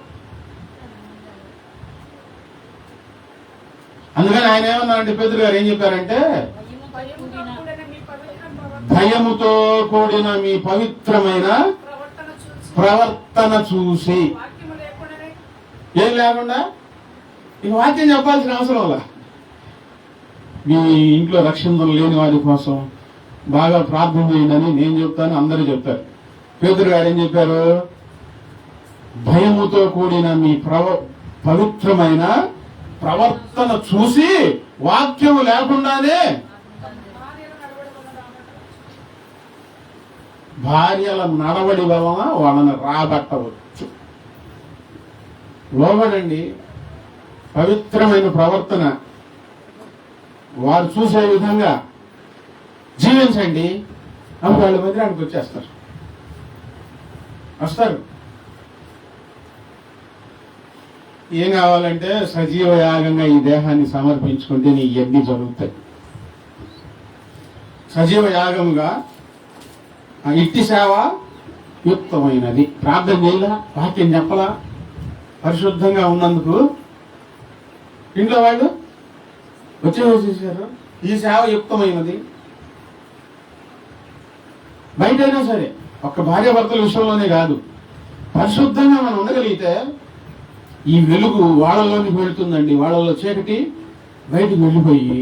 S1: అందుకని ఆయన ఏమన్నారంటే, పేతురు గారు ఏం చెప్పారంటే, భయముతో కూడిన మీ పవిత్రమైన ప్రవర్తన చూసి. ఏం లేకుండా ఇక వాక్యం చెప్పాల్సిన అవసరం అలా. మీ ఇంట్లో రక్షణ లేని వారి కోసం బాగా ప్రార్థన చేయండి అని నేను చెప్తాను, అందరూ చెప్తారు. పేతురు గారు ఏం చెప్పారు? భయముతో కూడిన మీ పవిత్రమైన ప్రవర్తన చూసి, వాక్యము లేకుండానే భార్యల నడవడి వలన వాళ్ళని రాబట్టవచ్చు. లోబడండి, పవిత్రమైన ప్రవర్తన వారు చూసే విధంగా జీవించండి. అప్పుడు వాళ్ళ మందిరానికి వస్తారు. ఏం కావాలంటే సజీవ యాగంగా ఈ దేహాన్ని సమర్పించుకుంటే నీ యజ్ఞ జరుగుతాయి. సజీవ యాగముగా ఇట్టి సేవ యుక్తమైనది. ప్రార్థన చేయలా, వాక్యం చెప్పలా, పరిశుద్ధంగా ఉన్నందుకు ఇంట్లో వాళ్ళు వచ్చేసారు. ఈ సేవ యుక్తమైనది. బయటైనా సరే, ఒక్క భార్య భర్తల విషయంలోనే కాదు, పరిశుద్ధంగా మనం ఉండగలిగితే ఈ వెలుగు వాళ్ళలోనికి వెళుతుందండి. వాళ్ళలో చీకటి బయటకు వెళ్ళిపోయి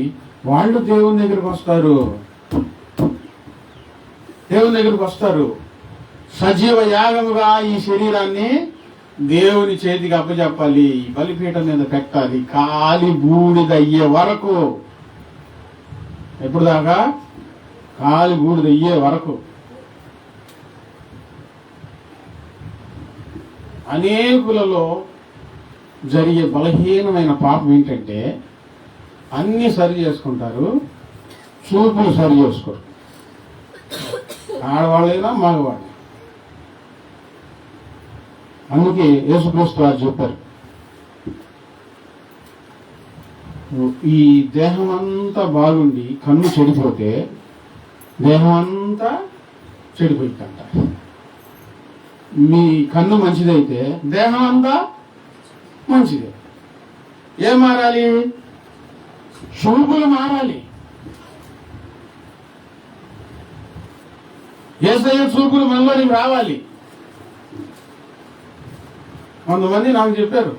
S1: వాళ్ళు దేవుని దగ్గరకు వస్తారు. సజీవ యాగముగా ఈ శరీరాన్ని దేవుని చేతికి అప్పచెప్పాలి. బలిపీఠం మీద పెట్టాలి. కాలి బూడిద అయ్యే వరకు. ఎప్పుడు దాకా? కాలి బూడిద అయ్యే వరకు. అనేకులలో జరిగే బలహీనమైన పాపం ఏంటంటే, అన్ని సరి చేసుకుంటారు, చూపులు సరి చేసుకోరు. ఆడవాళ్ళైనా మగవాళ్ళు. అందుకే యేసుక్రీస్తు వారు చెప్పారు, ఈ దేహం అంతా బాగుండి కన్ను చెడిపోతే దేహం అంతా చెడిపోయిందంట. మీ కన్ను మంచిదైతే దేహం అంతా మంచిదే. ఏం మారాలి? చూపులు మారాలి. యేసయ్య చూపులు మనలోకి రావాలి. కొంతమంది నాకు చెప్పారు,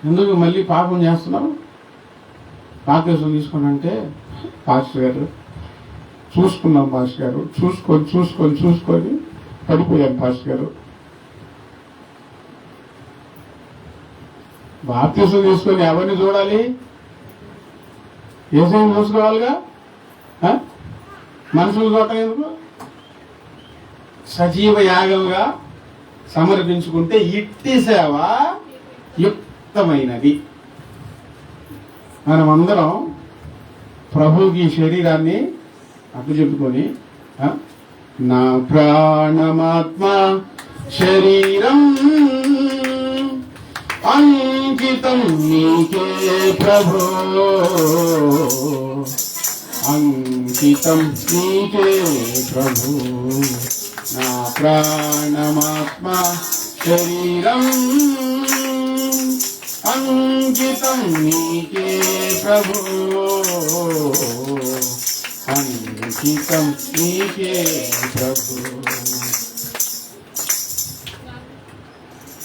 S1: ఎందుకు మళ్ళీ పాపం చేస్తున్నావు, బాప్తిసం తీసుకోండి అంటే, పాస్టర్ గారు చూసుకున్నాం పాస్టర్ గారు, చూసుకొని పడిపోయాను పాస్టర్ గారు. బాప్తిసం తీసుకొని ఎవరిని చూడాలి? యేసయ్యను చూసుకోవాలిగా. మనుషులు చూడటం ఎందుకు? సజీవ యాగంగా సమర్పించుకుంటే ఇట్టి సేవ యుక్తమైనది. మనమందరం ప్రభువుకి శరీరాన్ని అప్పచెప్పుకొని, నా ప్రాణమాత్మ శరీరం అంకితం నీకే ప్రభో, అంకితం నీకే ప్రభు. నా ప్రాణమాత్మ శరీరం అంకితం నీకే ప్రభు, అంకితం నీకే ప్రభు.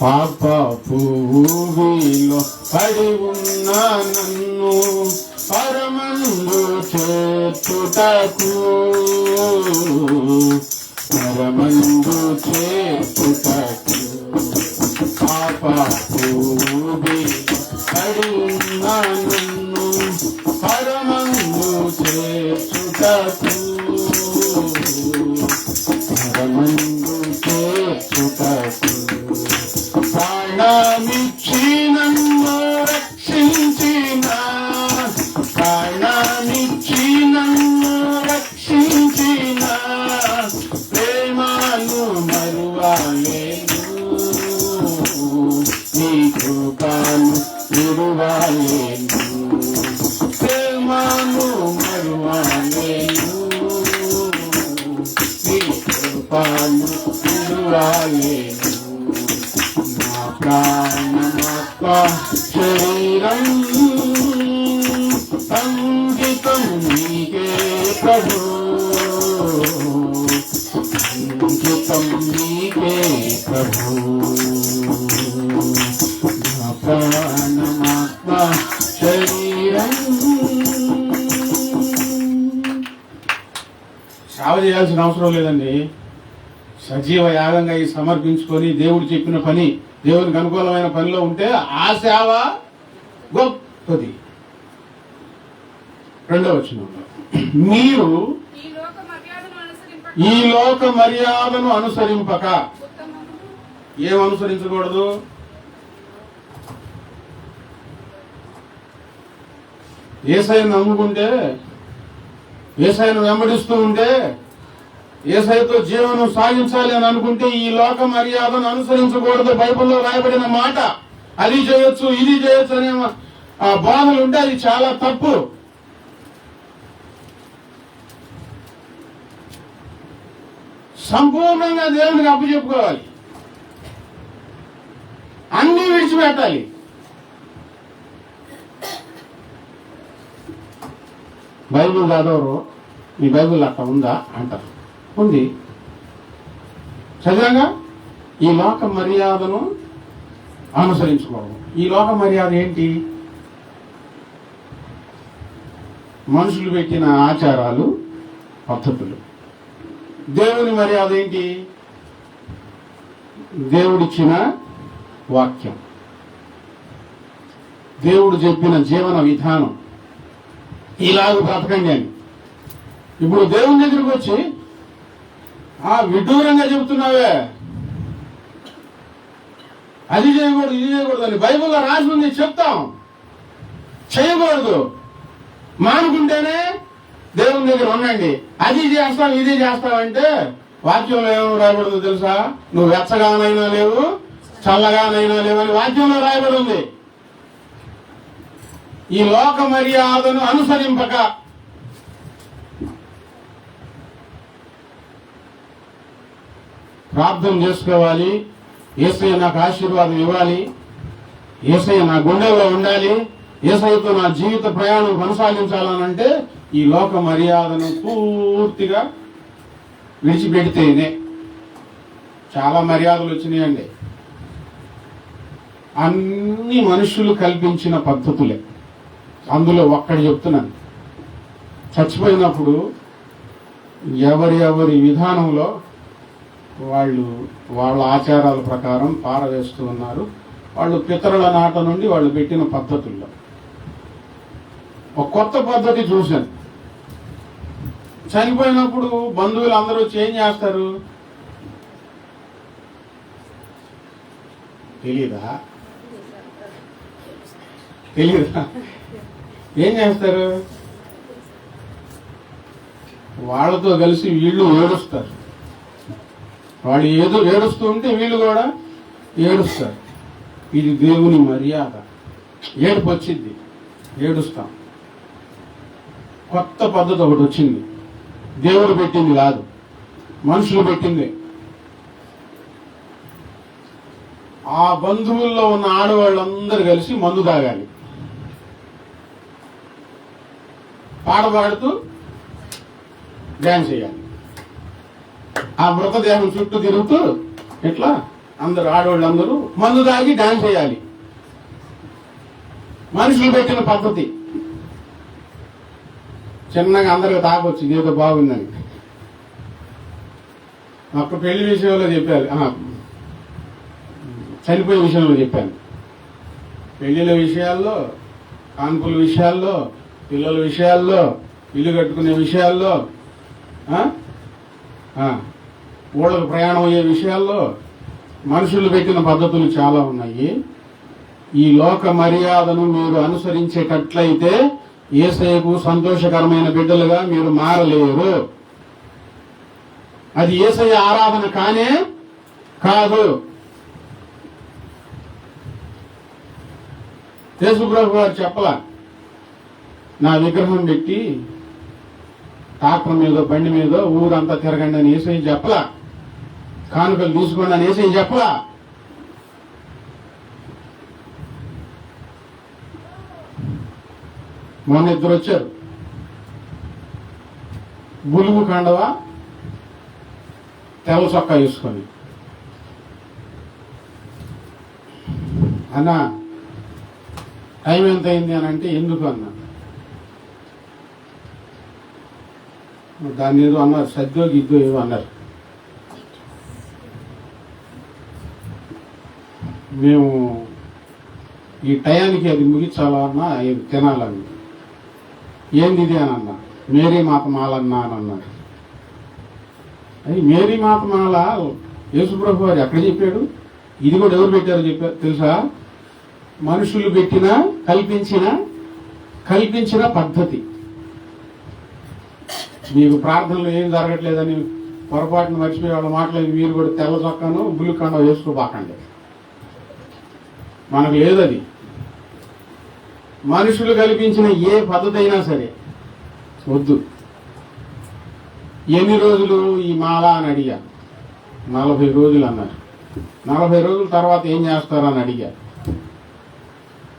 S1: పాపపు ఊబిలో పడి ఉన్న నన్ను పరమందు చేర్చుటకు, పరమందు చేర్చుటకు. పాపపు ఊబిలో పడి ఉన్న నన్ను పరమందు చేర్చుటకు, పరమందు చేర్చుటకు. ప్రాణమిచ్చి నన్ను రక్షించిన, ప్రాణమిచ్చి నన్ను నా ప్రాణమాత్మ శరీరం సంగీతం నీకే ప్రభు, సంగీతం నీకే ప్రభు. నా ప్రాణమాత్మ శరీరం. సేవ చేయాల్సిన అవసరం లేదండి. సజీవ యాగంగా ఈ సమర్పించుకొని దేవుడు చెప్పిన పని, దేవునికి అనుకూలమైన పనిలో ఉంటే ఆ సేవ గొప్పది. 2వ వచనంలో మీరు ఈ లోక మర్యాదను అనుసరింపక. ఏం అనుసరించకూడదు? యేసయ్యను నమ్ముకుంటే, యేసయ్యను వెంబడిస్తూ ఉంటే, యేసయ్యతో జీవనం సాగించాలి అని అనుకుంటే ఈ లోక మర్యాదను అనుసరించకూడదు. బైబిల్లో రాయబడిన మాట. అది చేయొచ్చు, ఇది చేయొచ్చు అనే బోధలు ఉంటే అది చాలా తప్పు. సంపూర్ణంగా దేవునికి అప్పచెప్పుకోవాలి, అన్ని విడిచిపెట్టాలి. బైబిల్ చదవరు, మీ బైబిల్ అట్లా ఉందా అంటారు. ఉంది, చదివాగా. ఈ లోక మర్యాదను అనుసరించుకోవడం. ఈ లోక మర్యాద ఏంటి? మనుషులు పెట్టిన ఆచారాలు, పద్ధతులు. దేవుని మర్యాద ఏంటి? దేవుడిచ్చిన వాక్యం, దేవుడు చెప్పిన జీవన విధానం. ఇలాగ బ్రతకండి అని. ఇప్పుడు దేవుని దగ్గరికి వచ్చి విడ్డూరంగా చెబుతున్నావే, అది చేయకూడదు, ఇది చేయకూడదు అని బైబిల్లో రాసి ఉంది, చెప్తాం. చేయకూడదు, మానుకుంటేనే దేవుని దగ్గర ఉండండి. అది చేస్తాం, ఇది చేస్తావంటే వాక్యంలో ఏమో రాయబడదు తెలుసా? నువ్వు వెచ్చగానైనా లేవు, చల్లగానైనా లేవని వాక్యంలో రాయబడి ఉంది. ఈ లోక మర్యాదను అనుసరింపక. ప్రార్థన చేసుకోవాలి, యేసయ్య నాకు ఆశీర్వాదం ఇవ్వాలి, యేసయ్య నా గుండెల్లో ఉండాలి, యేసయ్యతో నా జీవిత ప్రయాణం కొనసాగించాలనంటే ఈ లోక మర్యాదను పూర్తిగా విడిచిపెడితేనే. చాలా మర్యాదలు వచ్చినాయండి, అన్ని మనుషులు కల్పించిన పద్ధతులే. అందులో ఒక్కటి చెప్తున్నాను, చచ్చిపోయినప్పుడు ఎవరి విధానంలో వాళ్ళ ఆచారాల ప్రకారం పారవేస్తూ ఉన్నారు. వాళ్ళు పితరుల నాట నుండి వాళ్ళు పెట్టిన పద్ధతుల్లో ఒక కొత్త పద్ధతి చూశాను. చనిపోయినప్పుడు బంధువులు అందరూ వచ్చి ఏం చేస్తారు తెలీదా? ఏం చేస్తారు? వాళ్ళతో కలిసి వీళ్ళు ఏడుస్తారు. వాడు ఏదో ఏడుస్తూ ఉంటే వీళ్ళు కూడా ఏడుస్తారు. ఇది దేవుని మర్యాద. ఏడుపు వచ్చింది, ఏడుస్తాం. కొత్త పద్ధతి ఒకటి వచ్చింది, దేవుడు పెట్టింది కాదు, మనుషులు పెట్టింది. ఆ బంధువుల్లో ఉన్న ఆడవాళ్ళందరూ కలిసి మందు తాగాలి, పాట పాడుతూ డ్యాన్స్ చేయాలి. ఆ మృతదేహం చుట్టూ తిరుగుతూ ఇట్లా అందరు ఆడవాళ్ళందరూ మందు తాగి డ్యాన్స్ చేయాలి. మనుషులు పెట్టిన పద్ధతి. చిన్నగా అందరికి తాగొచ్చు, ఏదో బాగుందని. అప్పుడు పెళ్లి విషయంలో చెప్పారు, చనిపోయే విషయంలో చెప్పాను. పెళ్లిళ్ళ విషయాల్లో, కాన్పుల విషయాల్లో, పిల్లల విషయాల్లో, ఇల్లు కట్టుకునే విషయాల్లో, ఊళ్ళకు ప్రయాణం అయ్యే విషయాల్లో మనుషులు పెట్టిన పద్ధతులు చాలా ఉన్నాయి. ఈ లోక మర్యాదను మీరు అనుసరించేటట్లయితే యేసయ్యకు సంతోషకరమైన బిడ్డలుగా మీరు మారలేరు. అది యేసయ్య ఆరాధన కానే కాదు. యేసుప్రభు గారు చెప్పలా, నా విగ్రహం పెట్టి ట్రాక్టర్ మీద బండి మీద ఊరంతా తిరగండి అని యేసయ్య చెప్పలా. కానుకలు తీసుకోండి అనేసి చెప్పలా. మొన్న ఇద్దరు వచ్చారు, బులుగు కండవ తెల్ల చొక్కా వేసుకొని. అన్నా టైం ఎంత అయింది అని అంటే ఎందుకు అన్నా. దాన్ని ఏదో అన్నారు, సద్దో గిద్దో ఏదో అన్నారు. మేము ఈ టయానికి అది ముగించాలన్నా ఇది తినాలని. ఏంది ఇది అని అన్నా. మేరీ మాత మాల అన్నా అని అన్నారు. అది మేరీ మాత మాల యేసుప్రభు వారు ఎక్కడ చెప్పాడు? ఇది కూడా ఎవరు పెట్టారో చెప్పారు తెలుసా? మనుషులు పెట్టిన కల్పించిన పద్ధతి. మీకు ప్రార్థనలు ఏం జరగట్లేదని పొరపాటును మర్చిపోయి వాళ్ళ మాటలేదు. మీరు కూడా తెల్ల చొక్కాను బుల్లి కండ వేసుకోబాకండి. మనకు లేదది. మనుషులు కల్పించిన ఏ పద్ధతి అయినా సరే వద్దు. ఎన్ని రోజులు ఈ మాల అని అడిగా. 40 రోజులు అన్నారు. 40 రోజుల తర్వాత ఏం చేస్తారని అడిగా.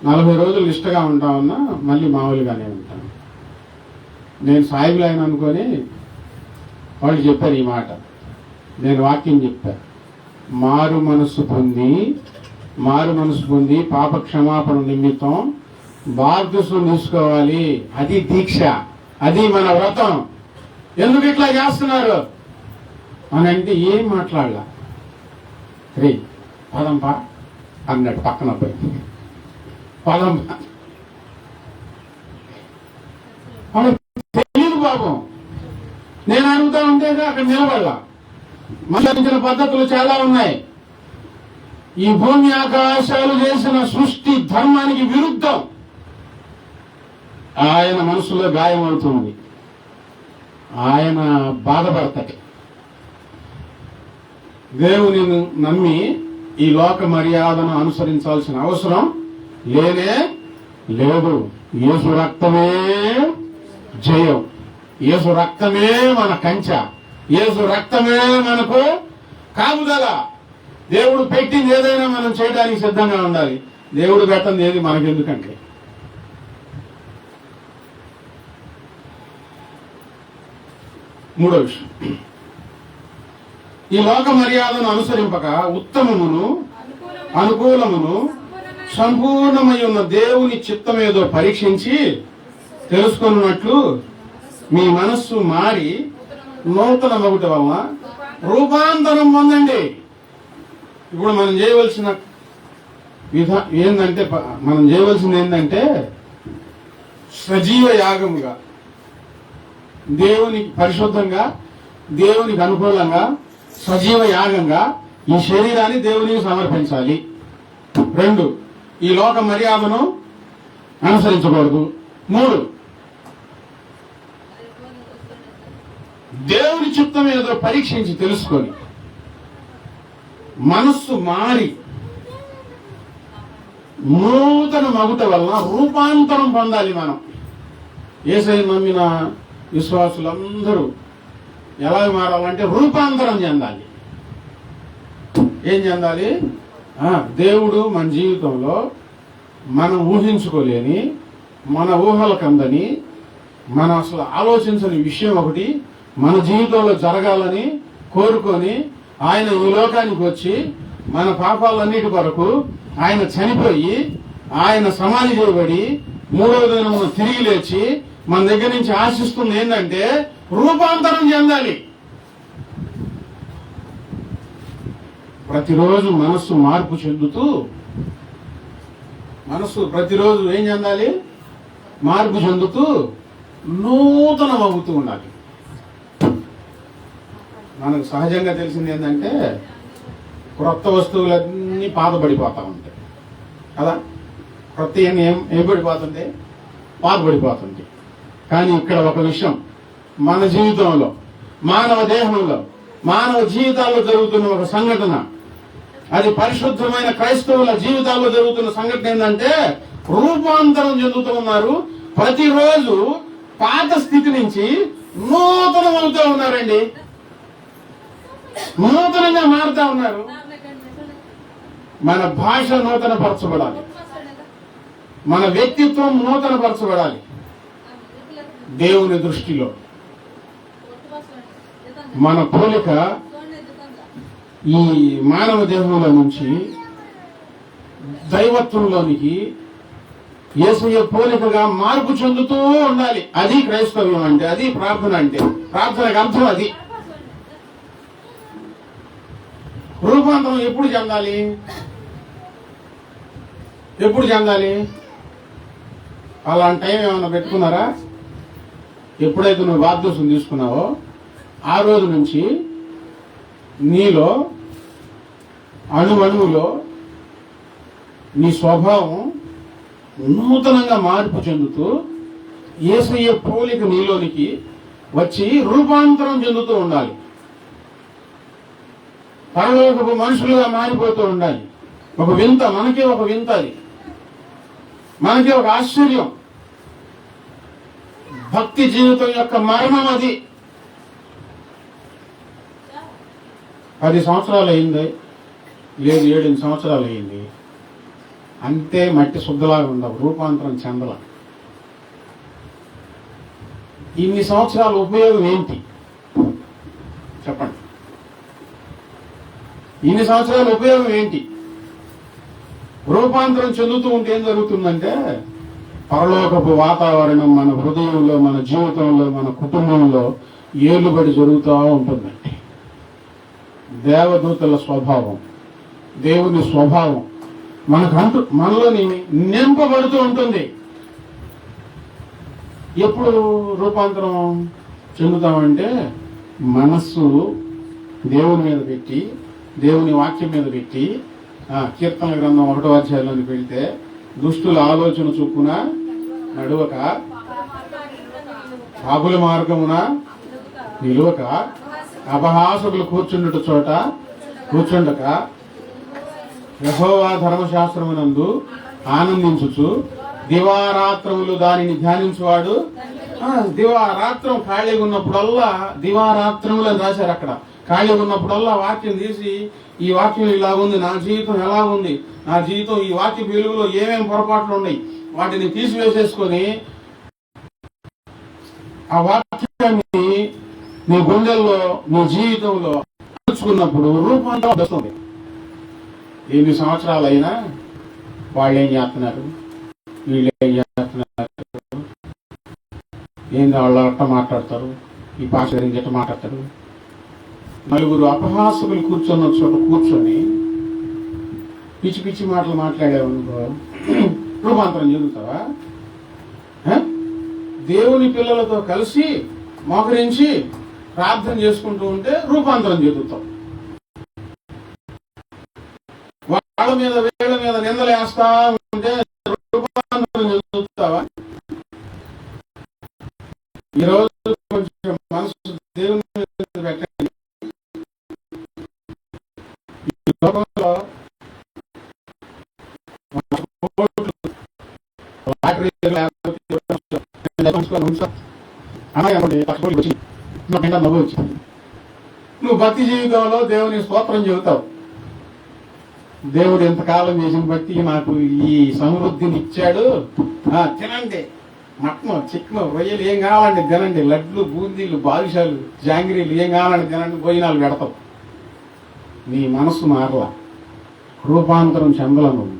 S1: 40 రోజులు నిష్టగా ఉంటామన్నా మళ్ళీ మామూలుగానే ఉంటాను. నేను సాయిబులు ఆయన అనుకొని వాళ్ళు చెప్పారు ఈ మాట. నేను వాక్యం చెప్పా. మారు మనసు పొంది పాప క్షమాపణ నిమిత్తం బాప్తిస్మం తీసుకోవాలి. అది దీక్ష, అది మన వ్రతం. ఎందుకు ఇట్లా చేస్తున్నారు అని అంటే ఏం మాట్లాడలా. రే పదంపా అన్నాడు పక్కన పోయి. పదంపా తెలియదు పాపం. నేను అడుగుతా ఉంటే అక్కడ నిలబడలా. మళ్ళించిన పద్ధతులు చాలా ఉన్నాయి. ఈ భూమి ఆకాశాలు చేసిన సృష్టి ధర్మానికి విరుద్ధం. ఆయన మనసులో గాయమవుతుంది. ఆయన బాధపడతాడు. దేవుని నమ్మి ఈ లోక మర్యాదను అనుసరించాల్సిన అవసరం లేనే లేదు. యేసు రక్తమే జయం. యేసు రక్తమే మన కంచె. యేసు రక్తమే మనకు కాపుదల. దేవుడు పెట్టింది ఏదైనా మనం చేయడానికి సిద్ధంగా ఉండాలి. దేవుడు పెట్టింది ఏది మనకెందుకంటే. మూడో విషయం, ఈ లోక మర్యాదను అనుసరింపక ఉత్తమమును అనుకూలమును సంపూర్ణమై ఉన్న దేవుని చిత్తమేదో పరీక్షించి తెలుసుకున్నట్లు మీ మనస్సు మారి నూతన మగుట వలన రూపాంతరం పొందండి. ఇప్పుడు మనం చేయవలసిన ఏంటంటే సజీవ యాగముగా, దేవునికి పరిశుద్ధంగా, దేవునికి అనుకూలంగా సజీవ యాగంగా ఈ శరీరాన్ని దేవునికి సమర్పించాలి. 2, ఈ లోక మర్యాదను అనుసరించకూడదు. 3, దేవుని చిత్తం ఏదో పరీక్షించి తెలుసుకొని మనస్సు మారి నూతన మగుట వలన రూపాంతరం పొందాలి. మనం యేసయ్యను నమ్మిన విశ్వాసులందరూ ఎలా మారాలంటే రూపాంతరం చెందాలి. ఏం చెందాలి? దేవుడు మన జీవితంలో మనం ఊహించుకోలేని, మన ఊహలకందని, మనం అసలు ఆలోచించని విషయం ఒకటి మన జీవితంలో జరగాలని కోరుకొని ఆయన ఈ లోకానికి వచ్చి మన పాపాలన్నిటి కొరకు ఆయన చనిపోయి ఆయన సమాధి చేయబడి 3వ దినమున తిరిగి లేచి మన దగ్గర నుంచి ఆశిస్తుంది ఏంటంటే రూపాంతరం చెందాలి. ప్రతిరోజు మనస్సు మార్పు చెందుతూ, మనస్సు ప్రతిరోజు ఏం చెందాలి? మార్పు చెందుతూ నూతనం అవుతూ ఉండాలి. మనకు సహజంగా తెలిసింది ఏంటంటే క్రొత్త వస్తువులన్నీ పాతబడిపోతా ఉంటాయి కదా. క్రొత్త ఏం పడిపోతుంది? పాతబడిపోతుంది. కానీ ఇక్కడ ఒక విషయం, మన జీవితంలో, మానవ దేహంలో, మానవ జీవితాల్లో జరుగుతున్న ఒక సంఘటన, అది పరిశుద్ధమైన క్రైస్తవుల జీవితాల్లో జరుగుతున్న సంఘటన ఏంటంటే రూపాంతరం చెందుతూ ఉన్నారు. ప్రతిరోజు పాత స్థితి నుంచి నూతనం అవుతూ ఉన్నారండి. నూతనంగా మారుతా ఉన్నారు. మన భాష నూతన పరచబడాలి, మన వ్యక్తిత్వం నూతన పరచబడాలి. దేవుని దృష్టిలో మన పోలిక ఈ మానవ దేహంలో నుంచి దైవత్వంలోనికి యేసయ్య పోలికగా మార్పు చెందుతూ ఉండాలి. అది క్రైస్తవ్యం అంటే, అది ప్రార్థన అంటే. ప్రార్థనకు అర్థం అది. రూపాంతరం ఎప్పుడు చెందాలి? ఎప్పుడు చెందాలి? అలాంటి టైం ఏమైనా పెట్టుకున్నారా? ఎప్పుడైతే నువ్వు బాప్తిసం తీసుకున్నావో ఆ రోజు నుంచి నీలో అణువణువులో నీ స్వభావం నూతనంగా మార్పు చెందుతూ యేసయ్య పోలిక నీలోనికి వచ్చి రూపాంతరం చెందుతూ ఉండాలి. పరలోకపు మనుషులుగా మారిపోతూ ఉండాలి. ఒక వింత, మనకే ఒక వింత, అది మనకే ఒక ఆశ్చర్యం. భక్తి జీవితం యొక్క మరణం అది. 10 సంవత్సరాలు అయింది, లేదు 7 సంవత్సరాలు అయింది, అంతే మట్టి శుద్ధలాగా ఉండవు, రూపాంతరం చెందల. ఇన్ని సంవత్సరాల ఉపయోగం ఏంటి చెప్పండి? ఇన్ని సంవత్సరాల ఉపయోగం ఏంటి? రూపాంతరం చెందుతూ ఉంటే ఏం జరుగుతుందంటే, పరలోకపు వాతావరణం మన హృదయంలో, మన జీవితంలో, మన కుటుంబంలో ఏలుబడి జరుగుతూ ఉంటుందండి. దేవదూతల స్వభావం, దేవుని స్వభావం మనలోని నింపబడుతూ ఉంటుంది. ఎప్పుడు రూపాంతరం చెందుతామంటే, మనస్సు దేవుని మీద పెట్టి, దేవుని వాక్యం మీద పెట్టి, కీర్తన గ్రంథం 1వ అధ్యాయంలోకి వెళ్తే, దుష్టుల ఆలోచన చొప్పున నడువక, పాపుల మార్గమున నిలువక, అపహాసకులు కూర్చుండుట చోట కూర్చుండక, యెహోవా ధర్మశాస్త్రమునందు ఆనందించుచు దివారాత్రములు దానిని ధ్యానించువాడు. దివారాత్రం ఖాళీగా ఉన్నప్పుడల్లా, దివారాత్రములు అని రాశారు అక్కడ. ఖాళీగా ఉన్నప్పుడల్లా వాక్యం తీసి, ఈ వాక్యం ఇలా ఉంది, నా జీవితం ఎలా ఉంది, నా జీవితం ఈ వాక్య వెలుగులో ఏమేమి పొరపాట్లు ఉన్నాయి, వాటిని తీసివేసేసుకొని ఆ వాక్యాన్ని నీ గుండెల్లో, నీ జీవితంలో అడుచుకున్నప్పుడు రూపాంతరం వస్తుంది. 8 సంవత్సరాలైనా వాళ్ళు ఏం చేస్తున్నారు, వీళ్ళు ఏం చేస్తున్నారు, ఏంది వాళ్ళు అట్ట మాట్లాడతారు, ఈ భాష గురించి ఎట్ట మాట్లాడతారు. నలుగురు అపహాసకులు కూర్చొని చోట కూర్చొని పిచ్చి పిచ్చి మాటలు మాట్లాడేవనుకో, రూపాంతరం చెందుతావా? దేవుని పిల్లలతో కలిసి మోకరించి ప్రార్థన చేసుకుంటూ ఉంటే రూపాంతరం చెందుతావు. వాళ్ళ మీద వీళ్ళ మీద నిందలు వేస్తా ఉంటే రూపాంతరం చెందుతావా? ఈరోజు కొంచెం మనసు దేవుని మీద పెట్టండి. ఈ లోకంలో నువ్వు భక్తి జీవితంలో దేవుని స్తోత్రం చెబుతావు. దేవుడు ఎంతకాలం చేసిన బట్టి నాకు ఈ సమృద్ధిని ఇచ్చాడు, తినండి, మటన్, చికెన్, రొయ్యలు ఏం కావాలండి తినండి, లడ్లు, బూందీలు, బాదుషాలు, జాంగిరీలు ఏం కావాలండి తినండి, భోజనాలు పెడతావు. నీ మనస్సు మారలా, రూపాంతరం చెందల. నువ్వు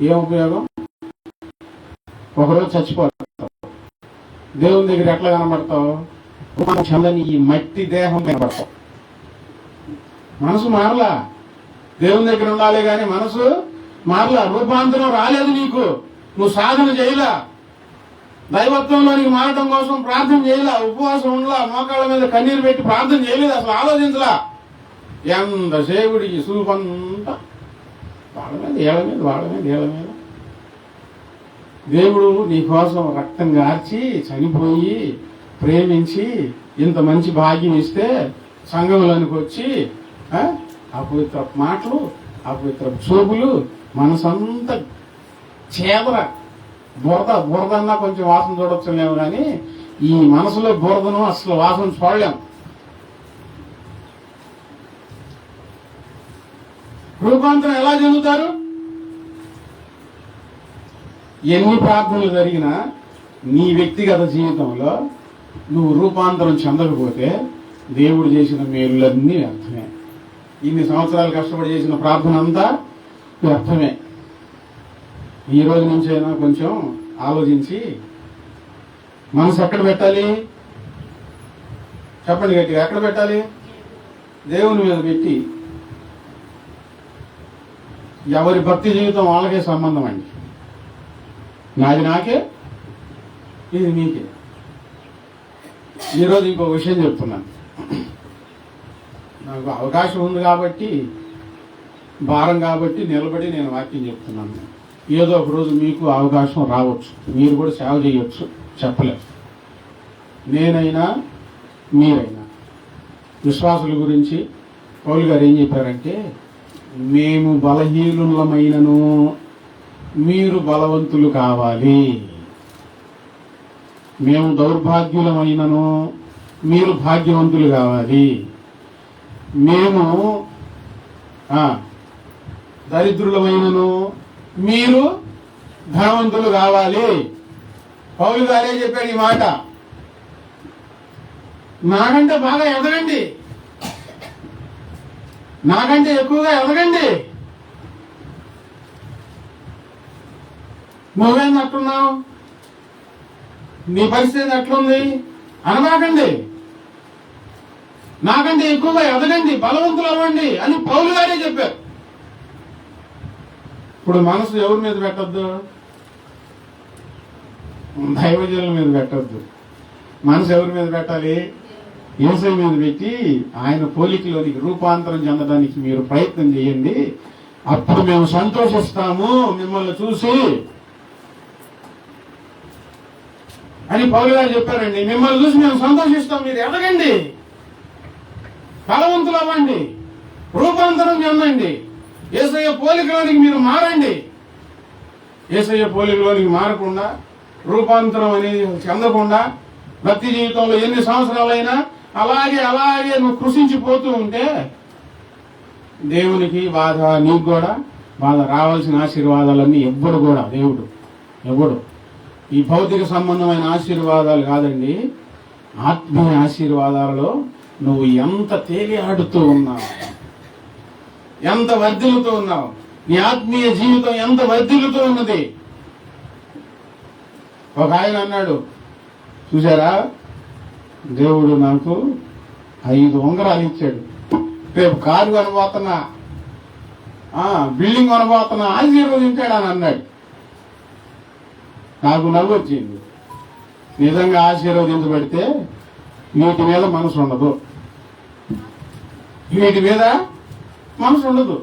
S1: ఏం ఉపయోగం? ఒకరోజు చచ్చిపోతావు. దేవుని దగ్గర ఎట్లా కనబడతావు? రూపాంతరం చెందని ఈ మట్టి దేహం కనబడతావు. మనసు మారలా. దేవుని దగ్గర ఉండాలి కానీ మనసు మారలా. రూపాంతరం రాలేదు నీకు. నువ్వు సాధన చేయలా, దైవత్వంలోనికి మారడం కోసం ప్రార్థన చేయలా, ఉపవాసం ఉండలా, మోకాళ్ళ మీద కన్నీరు పెట్టి ప్రార్థన చేయలేదు, అసలు ఆలోచించలా. ఎంతసేపుడికి సులుపంతా వాళ్ళ మీద, ఏళ్ళ మీద, వాళ్ళ మీద, ఏళ్ళ మీద. దేవుడు నీ కోసం రక్తం గార్చి చనిపోయి ప్రేమించి ఇంత మంచి భాగ్యం ఇస్తే సంఘంలోనికి వచ్చి అపవిత్ర మాటలు, అపవిత్ర చూపులు, మనసంతా చేదర, బురదన్నా కొంచెం వాసన చూడొచ్చులేము కానీ ఈ మనసులో బురదను అసలు వాసన చూడలేం. రూపాంతరం ఎలా చెందుతారు? ఎన్ని ప్రార్థనలు జరిగినా నీ వ్యక్తిగత జీవితంలో నువ్వు రూపాంతరం చెందకపోతే దేవుడు చేసిన మేలులన్నీ వ్యర్థమే. ఇన్ని సంవత్సరాలు కష్టపడి చేసిన ప్రార్థన అంతా వ్యర్థమే. ఈ రోజు నుంచైనా కొంచెం ఆలోచించి మనసు ఎక్కడ పెట్టాలి? చెప్పండి గట్టిగా, ఎక్కడ పెట్టాలి? దేవుని మీద పెట్టి, ఎవరి భక్తి జీవితం వాళ్ళకే సంబంధం అండి. నాది నాకే, ఇది మీకే. ఈరోజు ఇంకో విషయం చెప్తున్నాను. నాకు అవకాశం ఉంది కాబట్టి, భారం కాబట్టి నిలబడి నేను వాక్యం చెప్తున్నాను. ఏదో ఒక రోజు మీకు అవకాశం రావచ్చు, మీరు కూడా సేవ చేయొచ్చు, చెప్పలేదు. నేనైనా మీరైనా విశ్వాసుల గురించి పౌలు గారు ఏం చెప్పారంటే, మేము బలహీనులమైనను మీరు బలవంతులు కావాలి, మేము దౌర్భాగ్యులమైనను మీరు భాగ్యవంతులు కావాలి, మేము దరిద్రులమైనను మీరు ధనవంతులు కావాలి. పౌలు గారే చెప్పాడు ఈ మాట. నాకంటే బాగా ఎదగండి, నాకంటే ఎక్కువగా ఎదగండి. నువ్వేం అట్లున్నావు, నీ పరిస్థితి ఎట్లుంది అనమాకండి. నాకంటే ఎక్కువగా ఎదగండి, బలవంతులు అవ్వండి అని పౌలు గారే చెప్పారు. ఇప్పుడు మనసు ఎవరి మీద పెట్టద్దు? దైవజనుల మీద పెట్టద్దు. మనసు ఎవరి మీద పెట్టాలి? యేసయ్య మీద పెట్టి ఆయన పోలికలోనికి రూపాంతరం చెందడానికి మీరు ప్రయత్నం చేయండి. అప్పుడు మేము సంతోషిస్తాము మిమ్మల్ని చూసి అని పౌలు గారు చెప్పారండి. మిమ్మల్ని చూసి మేము సంతోషిస్తాం, మీరు ఎదగండి, బలవంతులు అవ్వండి, రూపాంతరం చెందండి, యేసయ్య పోలికలోనికి మీరు మారండి. యేసయ్య పోలికలోనికి మారకుండా, రూపాంతరం అనేది చెందకుండా భక్తి జీవితంలో ఎన్ని సంవత్సరాలైనా అలాగే అలాగే నువ్వు కృషించిపోతూ ఉంటే దేవునికి బాధ, నీకు కూడా బాధ. రావాల్సిన ఆశీర్వాదాలన్నీ దేవుడు ఈ భౌతిక సంబంధమైన ఆశీర్వాదాలు కాదండి, ఆత్మీయ ఆశీర్వాదాలలో నువ్వు ఎంత తేలియాడుతూ ఉన్నావు, ఎంత వర్ధిల్లుతూ ఉన్నావు, నీ ఆత్మీయ జీవితం ఎంత వర్ధిల్లుతూ ఉన్నది. ఒక ఆయన అన్నాడు, చూసారా, దేవుడు నాకు 5 ఉంగరాలు ఇచ్చాడు, రేపు కారు కొనబోతున్నా, బిల్డింగ్ కొనబోతున్నా, ఆశీర్వదించాడు అని అన్నాడు. నాకు నవ్వు వచ్చింది. నిజంగా ఆశీర్వదించబడితే వీటి మీద మనసు ఉండదు, వీటి మీద మనసు ఉండదు.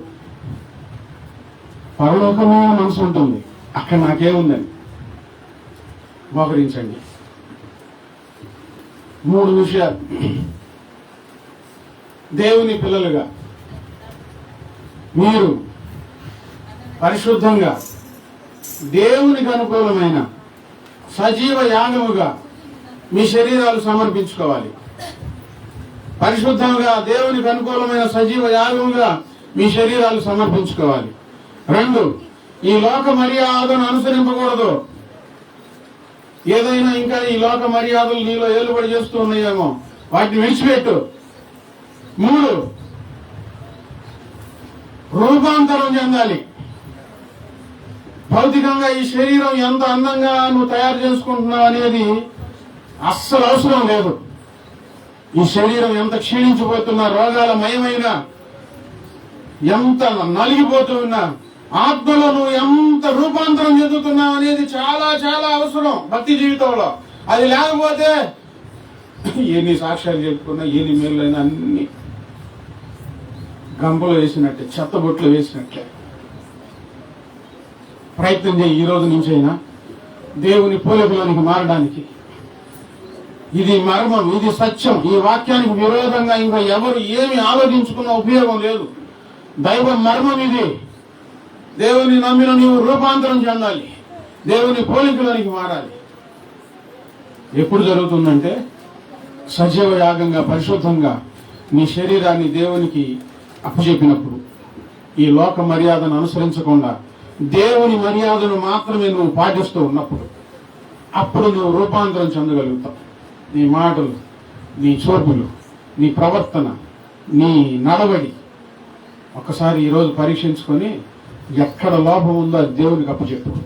S1: పరలోకమైన మనసు ఉంటుంది, అక్కడ నాకేముందని. మోకరించండి. 3 విషయాలు. దేవుని పిల్లలుగా మీరు పరిశుద్ధంగా దేవునికి అనుకూలమైన సజీవ యాగముగా మీ శరీరాలు సమర్పించుకోవాలి. పరిశుద్ధంగా దేవునికి అనుకూలమైన సజీవ యాగముగా మీ శరీరాలు సమర్పించుకోవాలి. 2, ఈ లోక మర్యాదను అనుసరింపకూడదు. ఏదైనా ఇంకా ఈ లోక మర్యాదలు నీలో ఏలుబడి చేస్తూ ఉన్నాయేమో, వాటిని విడిచిపెట్టు. 3, రూపాంతరం చెందాలి. భౌతికంగా ఈ శరీరం ఎంత అందంగా నువ్వు తయారు చేసుకుంటున్నావు అనేది అస్సలు అవసరం లేదు. ఈ శరీరం ఎంత క్షీణించిపోతున్నా, రోగాల మయమైనా, ఎంత నలిగిపోతూ ఉన్నా, ఆత్మలో నువ్వు ఎంత రూపాంతరం చెందుతున్నావు అనేది చాలా చాలా అవసరం భక్తి జీవితంలో. అది లేకపోతే ఎన్ని సాక్ష్యాలు చెప్పుకున్నా, ఎన్ని మేళ్ళైనా అన్ని గంపలో వేసినట్టే, చెత్తబొట్లు వేసినట్లే. ప్రయత్నం చేయి ఈ రోజు నుంచైనా దేవుని పోలికలోనికి మారడానికి. ఇది మర్మం, ఇది సత్యం. ఈ వాక్యానికి విరోధంగా ఇంకా ఎవరు ఏమి ఆలోచించుకున్న ఉపయోగం లేదు. దైవ మర్మం ఇది. దేవుని నమ్మిన నీవు రూపాంతరం చెందాలి, దేవుని పోలికలోనికి మారాలి. ఎప్పుడు జరుగుతుందంటే సజీవ యాగంగా పరిశుద్ధంగా నీ శరీరాన్ని దేవునికి అప్పచెప్పినప్పుడు. ఈ లోక మర్యాదను అనుసరించకుండా దేవుని మర్యాదను మాత్రమే నువ్వు పాటిస్తూ ఉన్నప్పుడు అప్పుడు నువ్వు రూపాంతరం చెందగలుగుతావు. నీ మాటలు, నీ చూపులు, నీ ప్రవర్తన, నీ నడవడి ఒకసారి ఈరోజు పరీక్షించుకొని ఎక్కడ లోపం ఉందో అది దేవునికి అప్పచెప్పు.